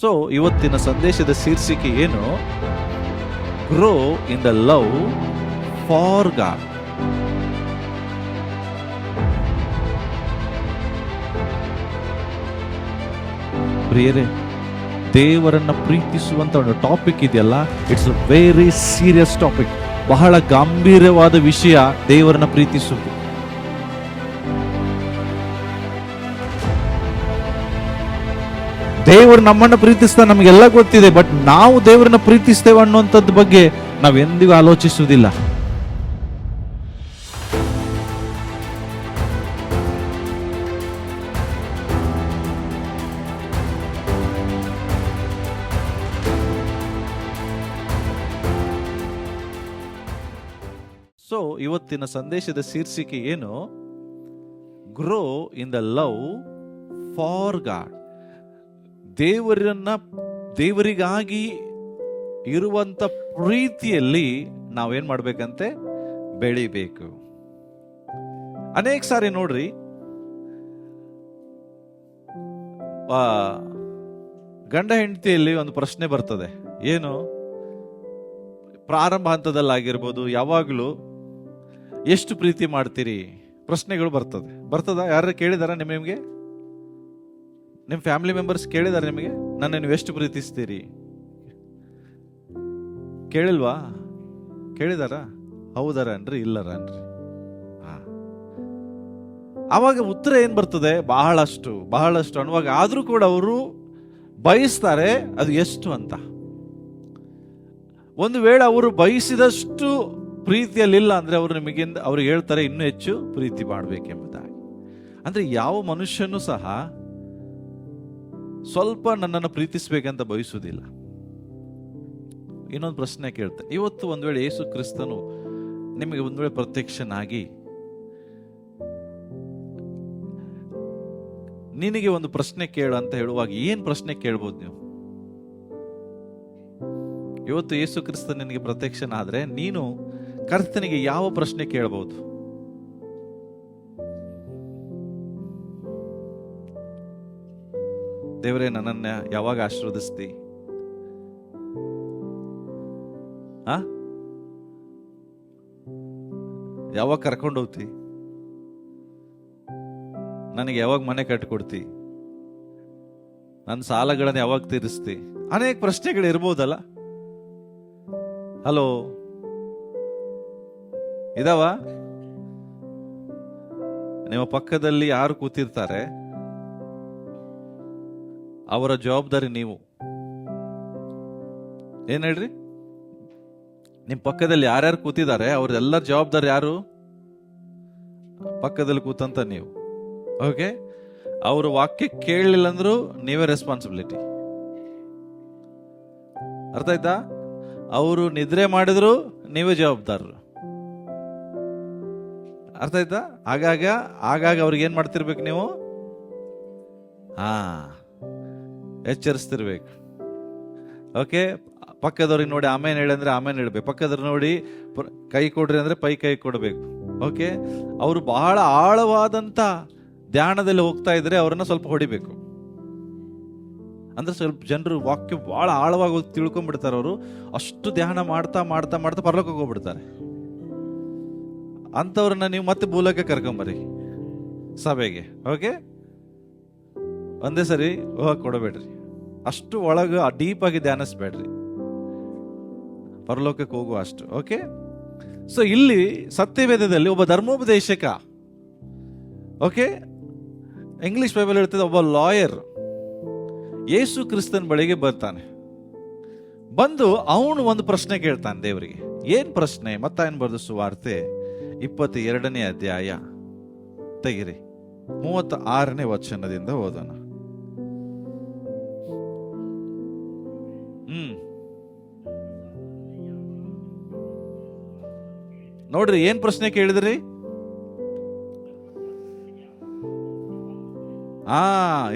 So ಇವತ್ತಿನ ಸಂದೇಶದ ಶೀರ್ಷಿಕೆ ಏನು? Grow in the love for god. ಪ್ರಿಯರೇ, ದೇವರನ್ನ ಪ್ರೀತಿಸುವಂತ ಒಂದು ಟಾಪಿಕ್ ಇದೆಯಲ್ಲ, it's a very serious topic. ಬಹಳ ಗಂಭೀರವಾದ ವಿಷಯ ದೇವರನ್ನ ಪ್ರೀತಿಸುವುದು. ದೇವರು ನಮ್ಮನ್ನ ಪ್ರೀತಿಸ್ತಾ ನಮಗೆಲ್ಲ ಗೊತ್ತಿದೆ, ಬಟ್ ನಾವು ದೇವರನ್ನ ಪ್ರೀತಿಸ್ತೇವೆ ಅನ್ನುವಂಥದ್ದು ಬಗ್ಗೆ ನಾವೆಂದಿಗೂ ಆಲೋಚಿಸುವುದಿಲ್ಲ. ಸೊ ಇವತ್ತಿನ ಸಂದೇಶದ ಶೀರ್ಷಿಕೆ ಏನು? Grow in the love for God. ದೇವರಿಗಾಗಿ ಇರುವಂತ ಪ್ರೀತಿಯಲ್ಲಿ ನಾವೇನ್ ಮಾಡ್ಬೇಕಂತೆ? ಬೆಳಿಬೇಕು. ಅನೇಕ ಸಾರಿ ನೋಡ್ರಿ, ಗಂಡ ಹೆಂಡತಿಯಲ್ಲಿ ಒಂದು ಪ್ರಶ್ನೆ ಬರ್ತದೆ. ಏನು? ಪ್ರಾರಂಭ ಹಂತದಲ್ಲಾಗಿರ್ಬೋದು, ಯಾವಾಗಲೂ ಎಷ್ಟು ಪ್ರೀತಿ ಮಾಡ್ತೀರಿ ಪ್ರಶ್ನೆಗಳು ಬರ್ತದ? ಯಾರು ಕೇಳಿದಾರ? ನಿಮಗೆ ನಿಮ್ಮ ಫ್ಯಾಮಿಲಿ ಮೆಂಬರ್ಸ್ ಕೇಳಿದಾರೆ ನಿಮಗೆ, ನನ್ನ ನೀವು ಎಷ್ಟು ಪ್ರೀತಿಸ್ತೀರಿ? ಕೇಳಿಲ್ವಾ? ಕೇಳಿದಾರ? ಹೌದಾರ ಅನ್ರಿ, ಇಲ್ಲರ ಅನ್ರಿ? ಆವಾಗ ಉತ್ತರ ಏನ್ ಬರ್ತದೆ? ಬಹಳಷ್ಟು ಅನ್ನುವಾಗ ಆದ್ರೂ ಕೂಡ ಅವರು ಬಯಸ್ತಾರೆ ಅದು ಎಷ್ಟು ಅಂತ. ಒಂದು ವೇಳೆ ಅವರು ಬಯಸಿದಷ್ಟು ಪ್ರೀತಿಯಲ್ಲಿಲ್ಲ ಅಂದ್ರೆ ಅವ್ರಿಗೆ ಹೇಳ್ತಾರೆ ಇನ್ನೂ ಹೆಚ್ಚು ಪ್ರೀತಿ ಮಾಡಬೇಕೆಂಬುದಾಗಿ. ಅಂದ್ರೆ ಯಾವ ಮನುಷ್ಯನೂ ಸಹ ಸ್ವಲ್ಪ ನನ್ನನ್ನು ಪ್ರೀತಿಸ್ಬೇಕಂತ ಬಯಸುವುದಿಲ್ಲ. ಇನ್ನೊಂದು ಪ್ರಶ್ನೆ ಕೇಳ್ತೆ, ಇವತ್ತು ಒಂದ್ ವೇಳೆ ಯೇಸು ಕ್ರಿಸ್ತನು ನಿಮಗೆ ಒಂದ್ ವೇಳೆ ಪ್ರತ್ಯಕ್ಷನಾಗಿ ನಿನಗೆ ಒಂದು ಪ್ರಶ್ನೆ ಕೇಳು ಅಂತ ಹೇಳುವಾಗ ಏನ್ ಪ್ರಶ್ನೆ ಕೇಳ್ಬೋದು ನೀವು? ಇವತ್ತು ಯೇಸು ಕ್ರಿಸ್ತ ನಿನಗೆ ಪ್ರತ್ಯಕ್ಷನಾದ್ರೆ ನೀನು ಕರ್ತನಿಗೆ ಯಾವ ಪ್ರಶ್ನೆ ಕೇಳಬಹುದು? ದೇವರೇ, ನನ್ನನ್ನ ಯಾವಾಗ ಆಶೀರ್ವದಿಸ್ತಿ? ಯಾವಾಗ ಕರ್ಕೊಂಡು ಹೋಗ್ತಿ? ನನಗೆ ಯಾವಾಗ ಮನೆ ಕಟ್ಟಿಕೊಡ್ತಿ? ನನ್ನ ಸಾಲಗಳನ್ನು ಯಾವಾಗ ತೀರಿಸ್ತಿ? ಅನೇಕ ಪ್ರಶ್ನೆಗಳು ಇರ್ಬೋದಲ್ಲ. ಹಲೋ, ಇದಾವ? ನಿಮ್ಮ ಪಕ್ಕದಲ್ಲಿ ಯಾರು ಕೂತಿರ್ತಾರೆ ಅವರ ಜವಾಬ್ದಾರಿ ನೀವು. ಏನ್ ಹೇಳ್ರಿ? ನಿಮ್ ಪಕ್ಕದಲ್ಲಿ ಯಾರ್ಯಾರು ಕೂತಿದ್ದಾರೆ ಅವ್ರದೆಲ್ಲರ ಜವಾಬ್ದಾರಿ ಯಾರು? ಪಕ್ಕದಲ್ಲಿ ಕೂತಂತ ನೀವು. ಓಕೆ, ಅವರು ವಾಕ್ಯ ಕೇಳಲಿಲ್ಲ ಅಂದ್ರೂ ನೀವೇ ರೆಸ್ಪಾನ್ಸಿಬಿಲಿಟಿ. ಅರ್ಥ ಆಯ್ತಾ? ಅವರು ನಿದ್ರೆ ಮಾಡಿದ್ರು ನೀವೇ ಜವಾಬ್ದಾರರು. ಅರ್ಥ ಆಯ್ತಾ? ಆಗಾಗ ಅವ್ರಿಗೆ ಏನ್ ಮಾಡ್ತಿರ್ಬೇಕು ನೀವು? ಎಚ್ಚರಿಸ್ತಿರ್ಬೇಕು. ಓಕೆ, ಪಕ್ಕದವ್ರಿಗೆ ನೋಡಿ ಆಮೇಲೆ ಹೇಳಿ ಅಂದ್ರೆ ಆಮೇಲೆ ಹೇಳ್ಬೇಕು. ಪಕ್ಕದವ್ರು ನೋಡಿ ಕೈ ಕೊಡ್ರಿ ಅಂದ್ರೆ ಕೈ ಕೊಡ್ಬೇಕು. ಓಕೆ, ಅವರು ಬಹಳ ಆಳವಾದಂತ ಧ್ಯಾನದಲ್ಲಿ ಹೋಗ್ತಾ ಇದ್ರೆ ಅವ್ರನ್ನ ಸ್ವಲ್ಪ ಹೊಡಿಬೇಕು. ಅಂದ್ರೆ ಸ್ವಲ್ಪ ಜನರು ವಾಕ್ಯ ಬಹಳ ಆಳವಾಗಿ ಹೋಗಿ ತಿಳ್ಕೊಂಡ್ಬಿಡ್ತಾರೆ. ಅವರು ಅಷ್ಟು ಧ್ಯಾನ ಮಾಡ್ತಾ ಮಾಡ್ತಾ ಮಾಡ್ತಾ ಪರಲೋಕಕ್ಕೆ ಹೋಗ್ಬಿಡ್ತಾರೆ. ಅಂಥವ್ರನ್ನ ನೀವು ಮತ್ತೆ ಭೂಲೋಕಕ್ಕೆ ಕರ್ಕೊಂಬರ್ರಿ ಸಭೆಗೆ. ಓಕೆ, ಒಂದೇ ಸರಿ ಹೋಗಕ್ಕೆ ಕೊಡಬೇಡ್ರಿ. ಅಷ್ಟು ಒಳಗೆ ಡೀಪ್ ಆಗಿ ಧ್ಯಾನಿಸ್ಬೇಡ್ರಿ, ಪರಲೋಕಕ್ಕೆ ಹೋಗುವ ಅಷ್ಟು. ಓಕೆ, ಸೊ ಇಲ್ಲಿ ಸತ್ಯವೇದದಲ್ಲಿ ಒಬ್ಬ ಧರ್ಮೋಪದೇಶಕ, ಓಕೆ, ಇಂಗ್ಲಿಷ್ ಬೈಬಲ್ ಹೇಳ್ತದೆ, ಒಬ್ಬ ಲಾಯರ್ ಯೇಸು ಕ್ರಿಸ್ತನ್ ಬಳಿಗೆ ಬರ್ತಾನೆ. ಬಂದು ಅವನು ಒಂದು ಪ್ರಶ್ನೆ ಕೇಳ್ತಾನೆ ದೇವರಿಗೆ. ಏನ್ ಪ್ರಶ್ನೆ? ಮತ್ತಾಯನ ಬರೆದ ಸುವಾರ್ತೆ 22ನೇ ಅಧ್ಯಾಯ ತೆಗಿರಿ, 36ನೇ ವಚನದಿಂದ ಓದೋಣ. ನೋಡ್ರಿ, ಏನ್ ಪ್ರಶ್ನೆ ಕೇಳಿದ್ರಿ?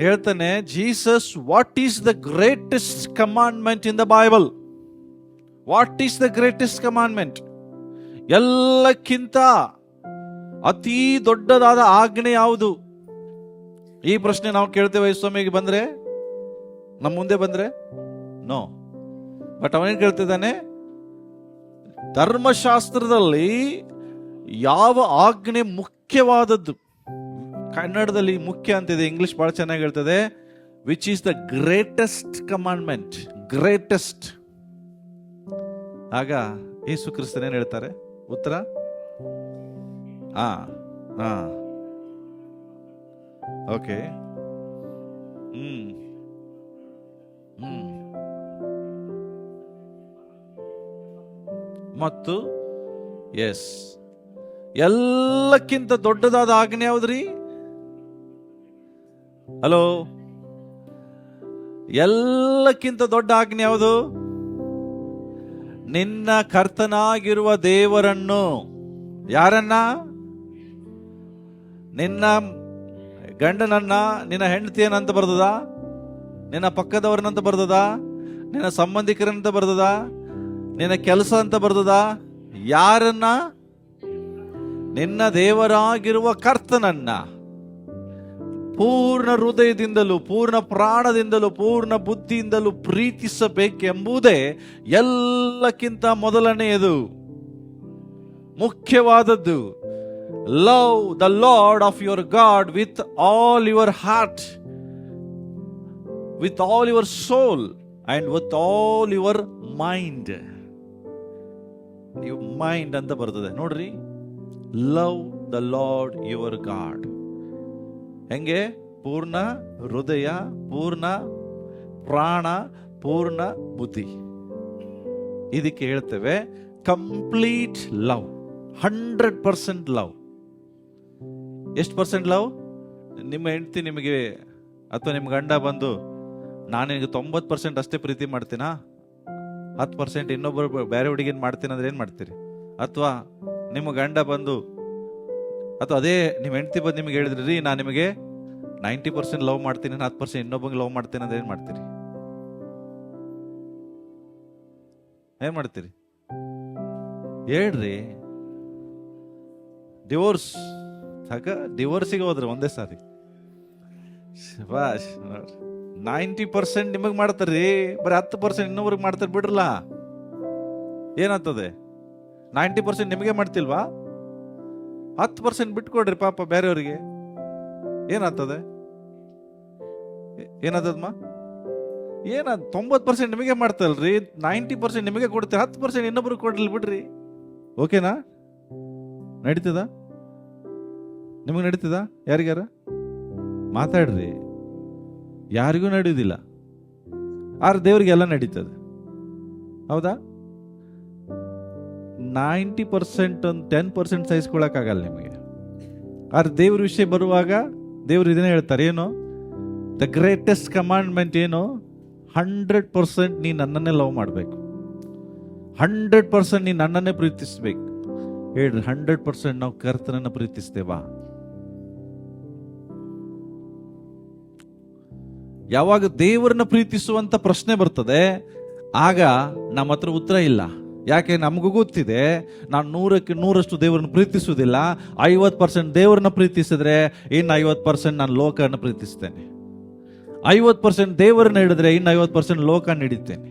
ಹೇಳ್ತಾನೆ, Jesus, what is the greatest commandment in the Bible? What is the greatest commandment? ಎಲ್ಲಕ್ಕಿಂತ ಅತಿ ದೊಡ್ಡದಾದ ಆಜ್ಞೆ ಯಾವುದು? ಈ ಪ್ರಶ್ನೆ ನಾವು ಕೇಳ್ತೇವೆ ಸ್ವಾಮಿಗೆ ಬಂದ್ರೆ. ನಮ್ಮ ಮುಂದೆ ಬಂದ್ರೆ ನೋ. ಬಟ್ ಅವನೇನು ಕೇಳ್ತಿದ್ದಾನೆ, ಧರ್ಮಶಾಸ್ತ್ರದಲ್ಲಿ ಯಾವ ಆಜ್ಞೆ ಮುಖ್ಯವಾದದ್ದು? ಕನ್ನಡದಲ್ಲಿ ಮುಖ್ಯ ಅಂತಿದೆ, ಇಂಗ್ಲಿಷ್ ಬಹಳ ಚೆನ್ನಾಗಿ ಹೇಳ್ತದೆ, which is the greatest commandment, greatest. ಆಗ ಯೇಸು ಕ್ರಿಸ್ತನ್ ಏನ್ ಹೇಳ್ತಾರೆ ಉತ್ತರ? ಓಕೆ, ಮತ್ತು ಎಸ್, ಎಲ್ಲಕ್ಕಿಂತ ದೊಡ್ಡದಾದ ಆಜ್ಞೆ ಯಾವ್ದ್ರಿ? ಹಲೋ, ಎಲ್ಲಕ್ಕಿಂತ ದೊಡ್ಡ ಆಜ್ಞೆ ಯಾವುದು? ನಿನ್ನ ಕರ್ತನಾಗಿರುವ ದೇವರನ್ನು. ಯಾರನ್ನ? ನಿನ್ನ ಗಂಡನನ್ನ, ನಿನ್ನ ಹೆಂಡತಿಯನ್ನಂತ ಬರ್ತದ, ನಿನ್ನ ಪಕ್ಕದವರನ್ನಂತ ಬರ್ತದ, ನಿನ್ನ ಸಂಬಂಧಿಕರಂತ ಬರ್ತದ, ನಿನ್ನ ಕೆಲಸ ಅಂತ ಬರ್ತದ. ಯಾರನ್ನ? ನಿನ್ನ ದೇವರಾಗಿರುವ ಕರ್ತನನ್ನ ಪೂರ್ಣ ಹೃದಯದಿಂದಲೂ, ಪೂರ್ಣ ಪ್ರಾಣದಿಂದಲೂ, ಪೂರ್ಣ ಬುದ್ಧಿಯಿಂದಲೂ ಪ್ರೀತಿಸಬೇಕೆಂಬುದೇ ಎಲ್ಲಕ್ಕಿಂತ ಮೊದಲನೆಯದು, ಮುಖ್ಯವಾದದ್ದು. Love the Lord of your God with all your heart, with all your soul and with all your mind. ನೀವು ಮೈಂಡ್ ಅಂತ ಬರ್ತದೆ ನೋಡ್ರಿ. Love the Lord your God. ಹೆಂಗೆ? ಪೂರ್ಣ ಹೃದಯ, ಪೂರ್ಣ ಪ್ರಾಣ, ಪೂರ್ಣ ಬುದ್ಧಿ. ಇದಕ್ಕೆ ಹೇಳ್ತೇವೆ ಕಂಪ್ಲೀಟ್ ಲವ್, 100% ಲವ್. ಎಷ್ಟು ಪರ್ಸೆಂಟ್ ಲವ್? ನಿಮ್ಮ ಹೆಂಡತಿ ನಿಮಗೆ ಅಥವಾ ನಿಮ್ಮ ಗಂಡ ಬಂದು ನಾನು ನಿನಗೆ 90% ಅಷ್ಟೇ ಪ್ರೀತಿ ಮಾಡ್ತೀನಾ, 10% ಇನ್ನೊಬ್ಬರು ಬೇರೆ ಹುಡುಗಿನ ಮಾಡ್ತೀನಿ ಅಂದ್ರೆ ಏನು ಮಾಡ್ತೀರಿ? ಅಥವಾ ನಿಮ್ಮ ಗಂಡ ಬಂದು, ಅಥವಾ ಅದೇ ನಿಮ್ಮ ಹೆಂಡತಿ ಬಂದು ನಿಮಗೆ ಹೇಳಿದ್ರಿ, ರೀ ನಾನು ನಿಮಗೆ 90% ಲವ್ ಮಾಡ್ತೀನಿ, 10% ಇನ್ನೊಬ್ಬಂಗೆ ಲವ್ ಮಾಡ್ತೀನಿ ಅಂದ್ರೆ ಏನು ಮಾಡ್ತೀರಿ? ಏನು ಮಾಡ್ತೀರಿ ಹೇಳ್ರಿ? ಡಿವೋರ್ಸ್ ಸಾಕ? ಡಿವೋರ್ಸಿಗೆ ಹೋದ್ರೆ ಒಂದೇ ಸಾರಿ 90% ನಿಮಗೆ ಮಾಡ್ತಾರ್ರಿ, ಬರೀ 10% ಇನ್ನೊಬ್ರಿಗೆ ಮಾಡ್ತಾರೆ ಬಿಡ್ರಲ್ಲ. ಏನಾಗ್ತದೆ? 90% ನಿಮಗೆ ಮಾಡ್ತಿಲ್ವಾ? 10% ಬಿಟ್ಕೊಡ್ರಿ ಪಾಪ ಬೇರೆಯವ್ರಿಗೆ. ಏನಾಗ್ತದೆ? ಏನಾದಮ್ಮ? 90% ನಿಮಗೆ ಮಾಡ್ತಲ್ರಿ, 90% ನಿಮಗೆ ಕೊಡ್ತೀರಿ, 10% ಇನ್ನೊಬ್ರಿಗೆ ಕೊಡ್ಲಿ ಬಿಡ್ರಿ. ಓಕೆನಾ? ನಡೀತದ? ನಿಮಗೆ ನಡೀತದ? ಯಾರಿಗಾರ ಮಾತಾಡ್ರಿ. ಯಾರಿಗೂ ನಡೆಯುವುದಿಲ್ಲ, ಆದ್ರೆ ದೇವರಿಗೆಲ್ಲ ನಡೀತದೆ. ಹೌದಾ? 90% 10% ಸಹಿಸ್ಕೊಳಕ್ಕಾಗಲ್ಲ ನಿಮಗೆ. ಆದ್ರೆ ದೇವ್ರ ವಿಷಯ ಬರುವಾಗ ದೇವ್ರು ಇದನ್ನೇ ಹೇಳ್ತಾರೆ, ಏನು? ದ ಗ್ರೇಟೆಸ್ಟ್ ಕಮಾಂಡ್ಮೆಂಟ್ ಏನು? 100% ನೀ ನನ್ನನ್ನೇ ಲವ್ ಮಾಡಬೇಕು, 100% ನೀ ನನ್ನನ್ನೇ ಪ್ರೀತಿಸ್ಬೇಕು. ಹೇಳ್ರಿ, 100% ನಾವು ಕರ್ತನನ್ನ ಪ್ರೀತಿಸ್ತೇವಾ? ಯಾವಾಗ ದೇವರನ್ನ ಪ್ರೀತಿಸುವಂತ ಪ್ರಶ್ನೆ ಬರ್ತದೆ, ಆಗ ನಮ್ಮ ಹತ್ರ ಉತ್ತರ ಇಲ್ಲ. ಯಾಕೆ? ನಮಗೂ ಗೊತ್ತಿದೆ ನಾನು 100ಕ್ಕೆ 100ರಷ್ಟು ದೇವರನ್ನು ಪ್ರೀತಿಸುವುದಿಲ್ಲ. 50% ದೇವರನ್ನ ಪ್ರೀತಿಸಿದ್ರೆ ಇನ್ನು 50% ನಾನು ಲೋಕವನ್ನು ಪ್ರೀತಿಸ್ತೇನೆ. 50% ದೇವರನ್ನ ಹಿಡಿದ್ರೆ ಇನ್ನು 50% ಲೋಕ ಹಿಡಿತೇನೆ.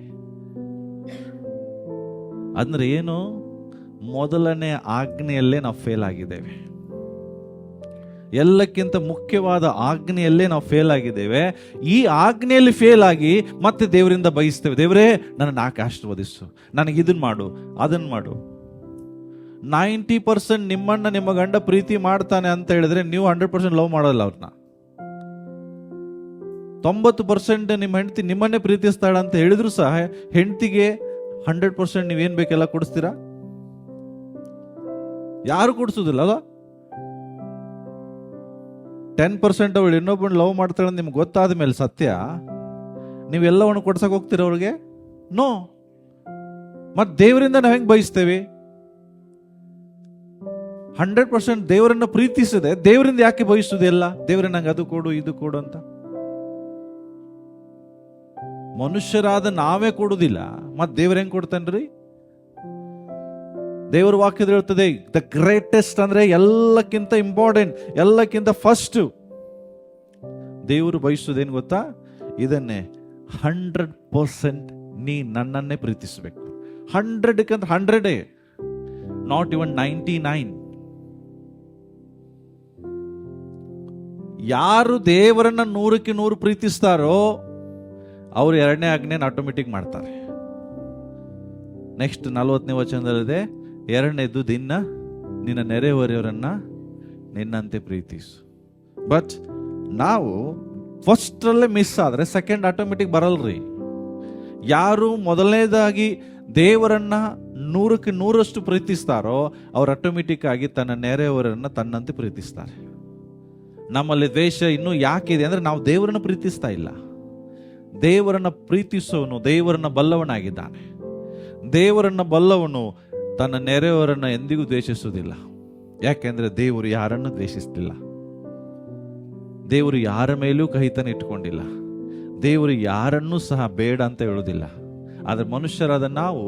ಅಂದ್ರೆ ಏನು? ಮೊದಲನೇ ಆಜ್ಞೆಯಲ್ಲೇ ನಾವು ಫೇಲ್ ಆಗಿದ್ದೇವೆ. ಎಲ್ಲಕ್ಕಿಂತ ಮುಖ್ಯವಾದ ಆಜ್ಞೆಯಲ್ಲೇ ನಾವು ಫೇಲ್ ಆಗಿದ್ದೇವೆ. ಈ ಆಜ್ಞೆಯಲ್ಲಿ ಫೇಲ್ ಆಗಿ ಮತ್ತೆ ದೇವರಿಂದ ಬಯಸ್ತೇವೆ, ದೇವರೇ ನನ್ನ ಆಶೀರ್ವದಿಸು, ನನಗೆ ಇದನ್ನ ಮಾಡು, ಅದನ್ನ ಮಾಡು. 90% ನಿಮ್ಮನ್ನ ನಿಮ್ಮ ಗಂಡ ಪ್ರೀತಿ ಮಾಡ್ತಾನೆ ಅಂತ ಹೇಳಿದ್ರೆ ನೀವು 100% ಲವ್ ಮಾಡೋಲ್ಲ ಅವ್ರನ್ನ. 90% ನಿಮ್ಮ ಹೆಂಡತಿ ನಿಮ್ಮನ್ನೇ ಪ್ರೀತಿಸ್ತಾಳ ಅಂತ ಹೇಳಿದ್ರು ಸಹ ಹೆಂಡತಿಗೆ 100% ನೀವೇನ್ ಬೇಕೆಲ್ಲ ಕೊಡಿಸ್ತೀರಾ? ಯಾರು ಕೊಡಿಸೋದಿಲ್ಲ ಅಲ್ಲ. 10% ಅವಳು ಇನ್ನೊಬ್ಬನ ಲವ್ ಮಾಡ್ತಾಳೆ ಅಂತ ನಿಮ್ಗೆ ಗೊತ್ತಾದ ಮೇಲೆ ಸತ್ಯ, ನೀವೆಲ್ಲವನ್ನು ಕೊಡ್ಸಕ್ ಹೋಗ್ತೀರ ಅವ್ರಿಗೆ? ನೋ. ಮತ್ತೆ ದೇವರಿಂದ ನಾವು ಹೆಂಗೆ ಬಯಸ್ತೇವೆ? 100% ದೇವರನ್ನ ಪ್ರೀತಿಸದೆ ದೇವರಿಂದ ಯಾಕೆ ಬಯಸುವುದಿಲ್ಲ? ದೇವರೇ ನಂಗೆ ಅದು ಕೊಡು, ಇದು ಕೊಡು ಅಂತ. ಮನುಷ್ಯರಾದ ನಾವೇ ಕೊಡುದಿಲ್ಲ, ಮತ್ತೆ ದೇವ್ರ ಹೆಂಗ್ ಕೊಡ್ತಾನ್ರಿ? ದೇವರ ವಾಕ್ಯದ ಹೇಳ್ತದೆ, ದ ಗ್ರೇಟೆಸ್ಟ್ ಅಂದ್ರೆ ಎಲ್ಲಕ್ಕಿಂತ ಇಂಪಾರ್ಟೆಂಟ್, ಎಲ್ಲಕ್ಕಿಂತ ಫಸ್ಟ್ ದೇವರು ಬಯಸುವುದೇನು ಗೊತ್ತಾ? ಇದನ್ನೇ, 100% ನೀ ನನ್ನನ್ನೇ ಪ್ರೀತಿಸಬೇಕು. 100ಕ್ಕಂತ 100, ನಾಟ್ ಇವನ್ 99. ಯಾರು ದೇವರನ್ನ 100ಕ್ಕೆ 100 ಪ್ರೀತಿಸ್ತಾರೋ ಅವರು 2ನೇ ಆಜ್ಞೆನ ಆಟೋಮೆಟಿಕ್ ಮಾಡ್ತಾರೆ. ನೆಕ್ಸ್ಟ್ 40ನೇ ವಚನದಲ್ಲಿದೆ, 2ನೇದು ನಿನ್ನ ನೆರೆಹೊರೆಯವರನ್ನ ನಿನ್ನಂತೆ ಪ್ರೀತಿಸು. ಬಟ್ ನಾವು ಫಸ್ಟ್ರಲ್ಲೇ ಮಿಸ್ ಆದರೆ ಸೆಕೆಂಡ್ ಆಟೋಮೆಟಿಕ್ ಬರಲ್ರಿ. ಯಾರು ಮೊದಲನೇದಾಗಿ ದೇವರನ್ನ 100ಕ್ಕೆ 100ರಷ್ಟು ಪ್ರೀತಿಸ್ತಾರೋ ಅವ್ರು ಆಟೋಮೆಟಿಕ್ ಆಗಿ ತನ್ನ ನೆರೆಯವರನ್ನ ತನ್ನಂತೆ ಪ್ರೀತಿಸ್ತಾರೆ. ನಮ್ಮಲ್ಲಿ ದ್ವೇಷ ಇನ್ನೂ ಯಾಕಿದೆ ಅಂದರೆ ನಾವು ದೇವರನ್ನು ಪ್ರೀತಿಸ್ತಾ ಇಲ್ಲ. ದೇವರನ್ನ ಪ್ರೀತಿಸೋನು ದೇವರನ್ನ ಬಲ್ಲವನಾಗಿದ್ದಾನೆ. ದೇವರನ್ನ ಬಲ್ಲವನು ತನ್ನ ನೆರೆಯವರನ್ನ ಎಂದಿಗೂ ದ್ವೇಷಿಸುವುದಿಲ್ಲ. ಯಾಕೆಂದ್ರೆ ದೇವರು ಯಾರನ್ನು ದ್ವೇಷಿಸ್ತಿಲ್ಲ. ದೇವರು ಯಾರ ಮೇಲೂ ಕಹಿತನ ಇಟ್ಕೊಂಡಿಲ್ಲ. ದೇವರು ಯಾರನ್ನೂ ಸಹ ಬೇಡ ಅಂತ ಹೇಳುವುದಿಲ್ಲ. ಆದರೆ ಮನುಷ್ಯರಾದ ನಾವು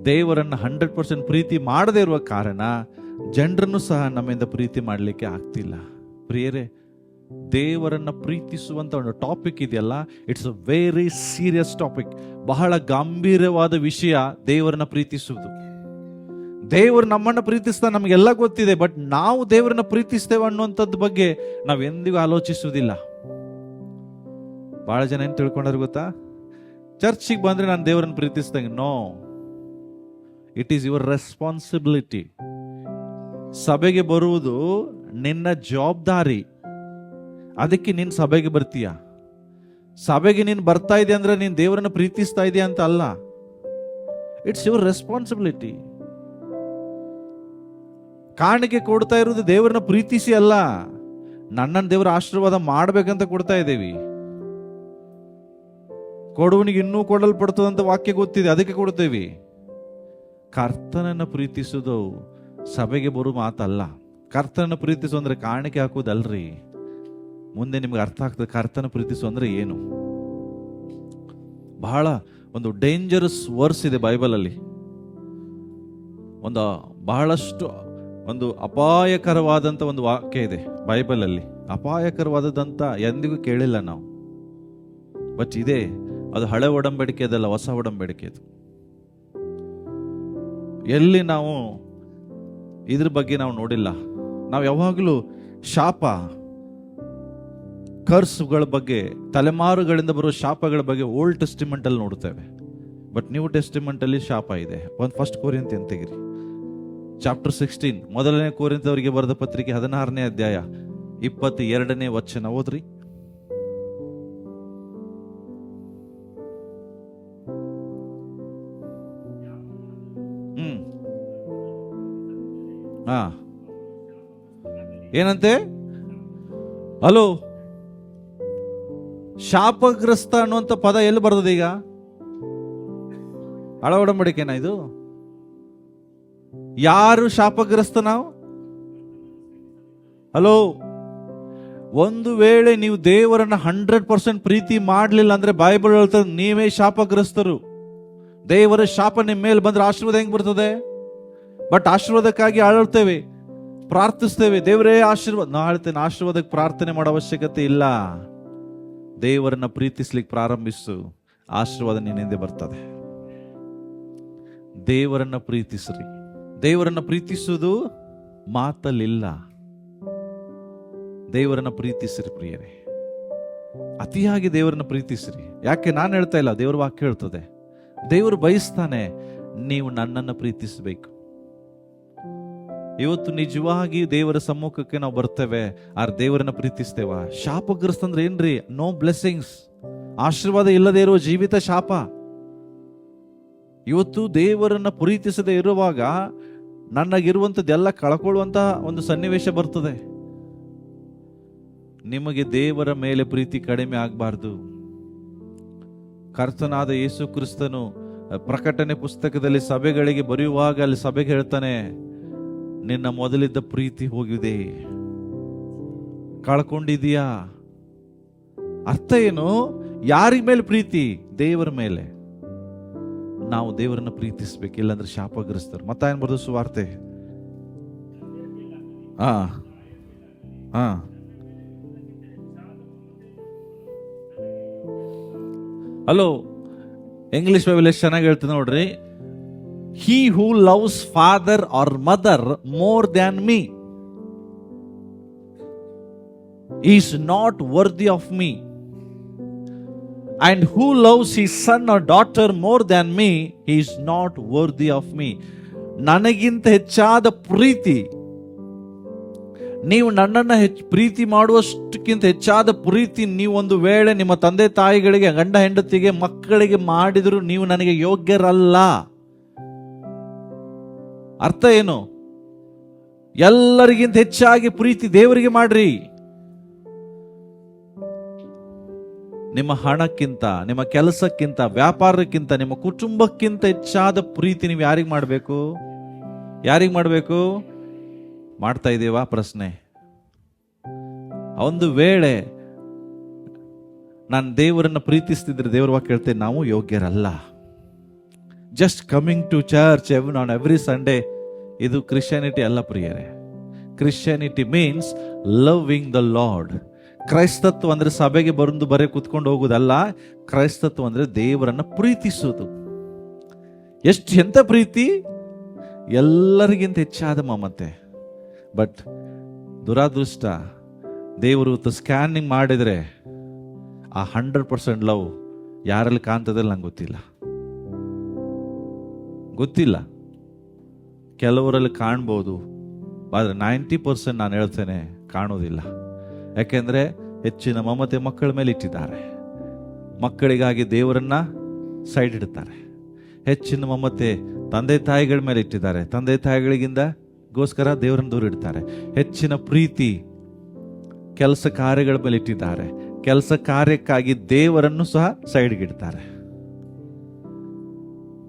ದೇವರನ್ನ 100% ಪ್ರೀತಿ ಮಾಡದೇ ಇರುವ ಕಾರಣ ಜನರನ್ನು ಸಹ ನಮ್ಮಿಂದ ಪ್ರೀತಿ ಮಾಡಲಿಕ್ಕೆ ಆಗ್ತಿಲ್ಲ. ಪ್ರಿಯರೇ, ದೇವರನ್ನ ಪ್ರೀತಿಸುವಂತ ಒಂದು ಟಾಪಿಕ್ ಇದೆಯಲ್ಲ, it's a very serious topic. ಬಹಳ ಗಂಭೀರವಾದ ವಿಷಯ ದೇವರನ್ನ ಪ್ರೀತಿಸುವುದು. ದೇವರು ನಮ್ಮನ್ನ ಪ್ರೀತಿಸ್ತಾ ನಮಗೆಲ್ಲ ಗೊತ್ತಿದೆ, ಬಟ್ ನಾವು ದೇವರನ್ನ ಪ್ರೀತಿಸ್ತೇವೆ ಅನ್ನುವಂಥದ್ದು ಬಗ್ಗೆ ನಾವು ಎಂದಿಗೂ ಆಲೋಚಿಸುವುದಿಲ್ಲ. ಬಹಳ ಜನ ಏನ್ ತಿಳ್ಕೊಂಡ್ರು ಗೊತ್ತಾ? ಚರ್ಚಿಗೆ ಬಂದ್ರೆ ನಾನು ದೇವರನ್ನ ಪ್ರೀತಿಸ್ದಂಗೆ. No, it is your responsibility. ಸಭೆಗೆ ಬರುವುದು ನಿನ್ನ ಜವಾಬ್ದಾರಿ. ಅದಕ್ಕೆ ನೀನು ಸಭೆಗೆ ಬರ್ತೀಯ. ಸಭೆಗೆ ನೀನು ಬರ್ತಾ ಇದೆಯಾ ಅಂದ್ರೆ ನೀನು ದೇವರನ್ನ ಪ್ರೀತಿಸ್ತಾ ಇದೆಯಾ ಅಂತ ಅಲ್ಲ. It's your responsibility. ಕಾಣಿಕೆ ಕೊಡ್ತಾ ಇರೋದು ದೇವರನ್ನ ಪ್ರೀತಿಸಿ ಅಲ್ಲ, ನನ್ನನ್ನು ದೇವರ ಆಶೀರ್ವಾದ ಮಾಡ್ಬೇಕಂತ ಕೊಡ್ತಾ ಇದ್ದೇವೆ. ಕೊಡುವನಿಗೆ ಇನ್ನೂ ಕೊಡಲ್ಪಡ್ತದಂತ ವಾಕ್ಯ ಗೊತ್ತಿದೆ, ಅದಕ್ಕೆ ಕೊಡ್ತೇವೆ. ಕರ್ತನನ್ನ ಪ್ರೀತಿಸೋದು ಸಭೆಗೆ ಬರೋ ಮಾತಲ್ಲ. ಕರ್ತನನ್ನ ಪ್ರೀತಿಸು ಅಂದ್ರೆ ಕಾಣಿಕೆ ಹಾಕೋದಲ್ರಿ. ಮುಂದೆ ನಿಮ್ಗೆ ಅರ್ಥ ಆಗ್ತದೆ ಕರ್ತನ ಪ್ರೀತಿಸು ಅಂದ್ರೆ ಏನು. ಬಹಳ ಒಂದು ಡೇಂಜರಸ್ ವರ್ಸ್ ಇದೆ ಬೈಬಲಲ್ಲಿ. ಬಹಳಷ್ಟು ಒಂದು ಅಪಾಯಕರವಾದಂಥ ಒಂದು ವಾಕ್ಯ ಇದೆ ಬೈಬಲಲ್ಲಿ. ಅಪಾಯಕರವಾದದಂತ ಎಂದಿಗೂ ಕೇಳಿಲ್ಲ ನಾವು, ಬಟ್ ಇದೆ. ಅದು ಹಳೆ ಒಡಂಬಡಿಕೆದಲ್ಲ, ಹೊಸ ಒಡಂಬಡಿಕೆದು. ಎಲ್ಲಿ ನಾವು ಇದ್ರ ಬಗ್ಗೆ ನಾವು ನೋಡಿಲ್ಲ. ನಾವು ಯಾವಾಗಲೂ ಶಾಪ, ಕರ್ಸ್ಗಳ ಬಗ್ಗೆ, ತಲೆಮಾರುಗಳಿಂದ ಬರುವ ಶಾಪಗಳ ಬಗ್ಗೆ ಓಲ್ಡ್ ಟೆಸ್ಟಿಮೆಂಟ್ ಅಲ್ಲಿ ನೋಡ್ತೇವೆ. ಬಟ್ ನ್ಯೂ ಟೆಸ್ಟಿಮೆಂಟ್ ಅಲ್ಲಿ ಶಾಪ ಇದೆ. ಒಂದು ಫಸ್ಟ್ ಕೊರಿಂಥಿಯನ್ ತೆಗಿರಿ, ಚಾಪ್ಟರ್ 16, ಮೊದಲನೇ ಕೊರಿಂಥದವರಿಗೆ ಬರೆದ ಪತ್ರಿಕೆ 16ನೇ ಅಧ್ಯಾಯ 22ನೇ ವಚನ ಓದ್ರಿ. ಏನಂತೆ? ಹಲೋ, ಶಾಪಗ್ರಸ್ತ ಅನ್ನುವಂಥ ಪದ ಎಲ್ಲಿ ಬರ್ತದೆ ಈಗ? ಹಳ ಒಡಂಬಡಿಕೆನಾ ಇದು? ಯಾರು ಶಾಪಗ್ರಸ್ತ? ನಾವು. ಹಲೋ, ಒಂದು ವೇಳೆ ನೀವು ದೇವರನ್ನ 100% ಪ್ರೀತಿ ಮಾಡಲಿಲ್ಲ ಅಂದ್ರೆ ಬೈಬಲ್ ಹೇಳ್ತದೆ ನೀವೇ ಶಾಪಗ್ರಸ್ತರು. ದೇವರ ಶಾಪ ನಿಮ್ಮ ಮೇಲೆ ಬಂದ್ರೆ ಆಶೀರ್ವಾದ ಹೆಂಗ್ ಬರ್ತದೆ? ಬಟ್ ಆಶೀರ್ವಾದಕ್ಕಾಗಿ ಆಳ್ತೇವೆ, ಪ್ರಾರ್ಥಿಸ್ತೇವೆ, ದೇವರೇ ಆಶೀರ್ವಾದ. ನಾ ಹೇಳ್ತೇನೆ, ಆಶೀರ್ವಾದಕ್ಕೆ ಪ್ರಾರ್ಥನೆ ಮಾಡೋ ಅವಶ್ಯಕತೆ ಇಲ್ಲ. ದೇವರನ್ನ ಪ್ರೀತಿಸ್ಲಿಕ್ಕೆ ಪ್ರಾರಂಭಿಸು, ಆಶೀರ್ವಾದ ನಿನ್ನಿಂದ ಬರ್ತದೆ. ದೇವರನ್ನ ಪ್ರೀತಿಸ್ರಿ. ದೇವರನ್ನ ಪ್ರೀತಿಸುವುದು ಮಾತಲ್ಲಿಲ್ಲ. ದೇವರನ್ನ ಪ್ರೀತಿಸ್ರಿ ಪ್ರಿಯರೇ, ಅತಿಯಾಗಿ ದೇವರನ್ನ ಪ್ರೀತಿಸ್ರಿ. ಯಾಕೆ ನಾನು ಹೇಳ್ತಾ ಇಲ್ಲ, ದೇವರ ವಾಕ್ಯ ಹೇಳ್ತದೆ. ದೇವರು ಬಯಸ್ತಾನೆ ನೀವು ನನ್ನನ್ನು ಪ್ರೀತಿಸಬೇಕು. ಇವತ್ತು ನಿಜವಾಗಿ ದೇವರ ಸಮ್ಮುಖಕ್ಕೆ ನಾವು ಬರ್ತೇವೆ, ಆದ್ರೆ ದೇವರನ್ನ ಪ್ರೀತಿಸ್ತೇವ? ಶಾಪಗ್ರಸ್ತ ಅಂದ್ರೆ ಏನ್ರಿ? ನೋ ಬ್ಲೆಸ್ಸಿಂಗ್ಸ್, ಆಶೀರ್ವಾದ ಇಲ್ಲದೆ ಇರುವ ಜೀವಿತ ಶಾಪ. ಇವತ್ತು ದೇವರನ್ನ ಪ್ರೀತಿಸದೆ ಇರುವಾಗ ನನಗಿರುವಂಥದ್ದೆಲ್ಲ ಕಳ್ಕೊಳ್ಳುವಂತ ಒಂದು ಸನ್ನಿವೇಶ ಬರ್ತದೆ. ನಿಮಗೆ ದೇವರ ಮೇಲೆ ಪ್ರೀತಿ ಕಡಿಮೆ ಆಗಬಾರ್ದು. ಕರ್ತನಾದ ಯೇಸು ಕ್ರಿಸ್ತನು ಪ್ರಕಟಣೆ ಪುಸ್ತಕದಲ್ಲಿ ಸಭೆಗಳಿಗೆ ಬರೆಯುವಾಗ ಅಲ್ಲಿ ಸಭೆಗೆ ಹೇಳ್ತಾನೆ, ನಿನ್ನ ಮೊದಲಿದ್ದ ಪ್ರೀತಿ ಹೋಗಿದೆ, ಕಳ್ಕೊಂಡಿದೀಯಾ. ಅರ್ಥ ಏನು? ಯಾರಿಗ ಮೇಲೆ ಪ್ರೀತಿ? ದೇವರ ಮೇಲೆ. ನಾವು ದೇವರನ್ನ ಪ್ರೀತಿಸ್ಬೇಕು, ಇಲ್ಲಾಂದ್ರೆ ಶಾಪಗ್ರಸ್ತರು. ಮತ್ತ ಏನ್ ಬರೋದು? ಸುವಾರ್ತೆ ಹಲೋ, ಇಂಗ್ಲಿಷ್ ಬೈಬಲ್ ಎಷ್ಟು ಚೆನ್ನಾಗಿ ಹೇಳ್ತದೆ ನೋಡ್ರಿ. He who loves father or mother more than me is not worthy of me, and who loves his son or daughter more than me he is not worthy of me. ನನಗಿಂತ ಹೆಚ್ಚಾದ ಪ್ರೀತಿ, ನೀವು ನನ್ನನ್ನು ಪ್ರೀತಿ ಮಾಡುವಷ್ಟಕ್ಕಿಂತ ಹೆಚ್ಚಾದ ಪ್ರೀತಿ ನೀವು ಒಂದು ವೇಳೆ ನಿಮ್ಮ ತಂದೆ ತಾಯಿಗಳಿಗೆ, ಗಂಡ ಹೆಂಡತಿಗೆ, ಮಕ್ಕಳಿಗೆ ಮಾಡಿದ್ರು ನೀವು ನನಗೆ ಯೋಗ್ಯರಲ್ಲ. ಅರ್ಥ ಏನು? ಎಲ್ಲರಿಗಿಂತ ಹೆಚ್ಚಾಗಿ ಪ್ರೀತಿ ದೇವರಿಗೆ ಮಾಡ್ರಿ. ನಿಮ್ಮ ಹಣಕ್ಕಿಂತ, ನಿಮ್ಮ ಕೆಲಸಕ್ಕಿಂತ, ವ್ಯಾಪಾರಕ್ಕಿಂತ, ನಿಮ್ಮ ಕುಟುಂಬಕ್ಕಿಂತ ಹೆಚ್ಚಾದ ಪ್ರೀತಿ ನೀವು ಯಾರಿಗೆ ಮಾಡಬೇಕು? ಯಾರಿಗೆ ಮಾಡಬೇಕು? ಮಾಡ್ತಾ ಇದ್ದೀವಾ? ಪ್ರಶ್ನೆ. ಒಂದು ವೇಳೆ ನಾನು ದೇವರನ್ನು ಪ್ರೀತಿಸ್ತಿದ್ರೆ ದೇವರ ವಾಕ್ಯ ಹೇಳ್ತೇನೆ, ನಾವು ಯೋಗ್ಯರಲ್ಲ. Just coming to church on every Sunday ಇದು ಕ್ರಿಶ್ಚಿಯಾನಿಟಿ ಅಲ್ಲ ಪ್ರಿಯರೇ. Christianity means loving the Lord. ಕ್ರೈಸ್ತತ್ವ ಅಂದ್ರೆ ಸಭೆಗೆ ಬರೇ ಕೂತ್ಕೊಂಡು ಹೋಗುದಲ್ಲ. ಕ್ರೈಸ್ತತ್ವ ಅಂದ್ರೆ ದೇವರನ್ನ ಪ್ರೀತಿಸುವುದು. ಎಂತ ಪ್ರೀತಿ? ಎಲ್ಲರಿಗಿಂತ ಹೆಚ್ಚಾದ ಮಮತೆ. ಬಟ್ ದುರಾದೃಷ್ಟ, ದೇವರು ಸ್ಕ್ಯಾನಿಂಗ್ ಮಾಡಿದ್ರೆ ಆ 100% ಲವ್ ಯಾರಲ್ಲಿ ಕಾಣ್ತದಲ್ಲ ನಂಗೆ ಗೊತ್ತಿಲ್ಲ. ಕೆಲವರಲ್ಲಿ ಕಾಣ್ಬೋದು, ಆದರೆ 90% ನಾನು ಹೇಳ್ತೇನೆ ಕಾಣೋದಿಲ್ಲ. ಯಾಕೆಂದ್ರೆ ಹೆಚ್ಚಿನ ಮಮತೆ ಮಕ್ಕಳ ಮೇಲೆ ಇಟ್ಟಿದ್ದಾರೆ. ಮಕ್ಕಳಿಗಾಗಿ ದೇವರನ್ನ ಸೈಡ್ ಇಡ್ತಾರೆ. ಹೆಚ್ಚಿನ ಮಮತೆ ತಂದೆ ತಾಯಿಗಳ ಮೇಲೆ ಇಟ್ಟಿದ್ದಾರೆ. ತಂದೆ ತಾಯಿಗಳಿಗೋಸ್ಕರ ದೇವರನ್ನ ದೂರ ಇಡ್ತಾರೆ. ಹೆಚ್ಚಿನ ಪ್ರೀತಿ ಕೆಲಸ ಕಾರ್ಯಗಳ ಮೇಲೆ ಇಟ್ಟಿದ್ದಾರೆ. ಕೆಲಸ ಕಾರ್ಯಕ್ಕಾಗಿ ದೇವರನ್ನು ಸಹ ಸೈಡ್ಗೆ ಇಡ್ತಾರೆ.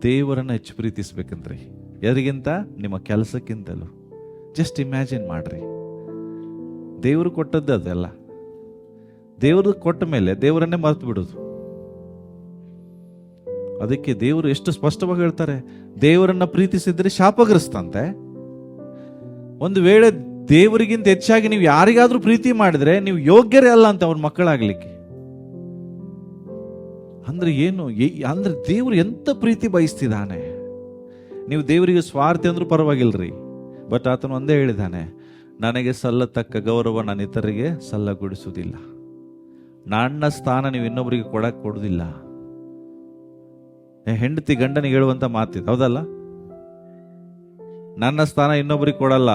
ದೇವರನ್ನ ಹೆಚ್ಚು ಪ್ರೀತಿಸ್ಬೇಕಂದ್ರಿ ಯಾರಿಗಿಂತ? ನಿಮ್ಮ ಕೆಲಸಕ್ಕಿಂತಲೂ. ಜಸ್ಟ್ ಇಮ್ಯಾಜಿನ್ ಮಾಡ್ರಿ, ದೇವರು ಕೊಟ್ಟದ್ದು ಅದೆಲ್ಲ. ದೇವರು ಕೊಟ್ಟ ಮೇಲೆ ದೇವರನ್ನೇ ಮರೆತು ಬಿಡೋದು. ಅದಕ್ಕೆ ದೇವರು ಎಷ್ಟು ಸ್ಪಷ್ಟವಾಗಿ ಹೇಳ್ತಾರೆ, ದೇವರನ್ನ ಪ್ರೀತಿಸಿದ್ರೆ ಶಾಪಗ್ರಸ್ತಂತೆ. ಒಂದು ವೇಳೆ ದೇವರಿಗಿಂತ ಹೆಚ್ಚಾಗಿ ನೀವು ಯಾರಿಗಾದ್ರೂ ಪ್ರೀತಿ ಮಾಡಿದ್ರೆ ನೀವು ಯೋಗ್ಯರೇ ಅಲ್ಲ ಅಂತ ಅವ್ರ ಮಕ್ಕಳಾಗ್ಲಿಕ್ಕೆ. ಅಂದ್ರೆ ಏನು? ಅಂದ್ರೆ ದೇವರು ಎಂತ ಪ್ರೀತಿ ಬಯಸ್ತಿದ್ದಾನೆ. ನೀವು ದೇವರಿಗೆ ಸ್ವಾರ್ಥಿ ಅಂದ್ರೂ ಪರವಾಗಿಲ್ರಿ, ಬಟ್ ಆತನು ಒಂದೇ ಹೇಳಿದ್ದಾನೆ, ನನಗೆ ಸಲ್ಲತಕ್ಕ ಗೌರವ ನಾನು ಇತರಿಗೆ ಸಲ್ಲಗೊಡಿಸುವುದಿಲ್ಲ. ನನ್ನ ಸ್ಥಾನ ನೀವು ಇನ್ನೊಬ್ಬರಿಗೆ ಕೊಡುವುದಿಲ್ಲ. ಹೆಂಡತಿ ಗಂಡನಿಗೆ ಹೇಳುವಂತ ಮಾತಿದೆ, ಹೌದಲ್ಲ? ನನ್ನ ಸ್ಥಾನ ಇನ್ನೊಬ್ಬರಿಗೆ ಕೊಡಲ್ಲ.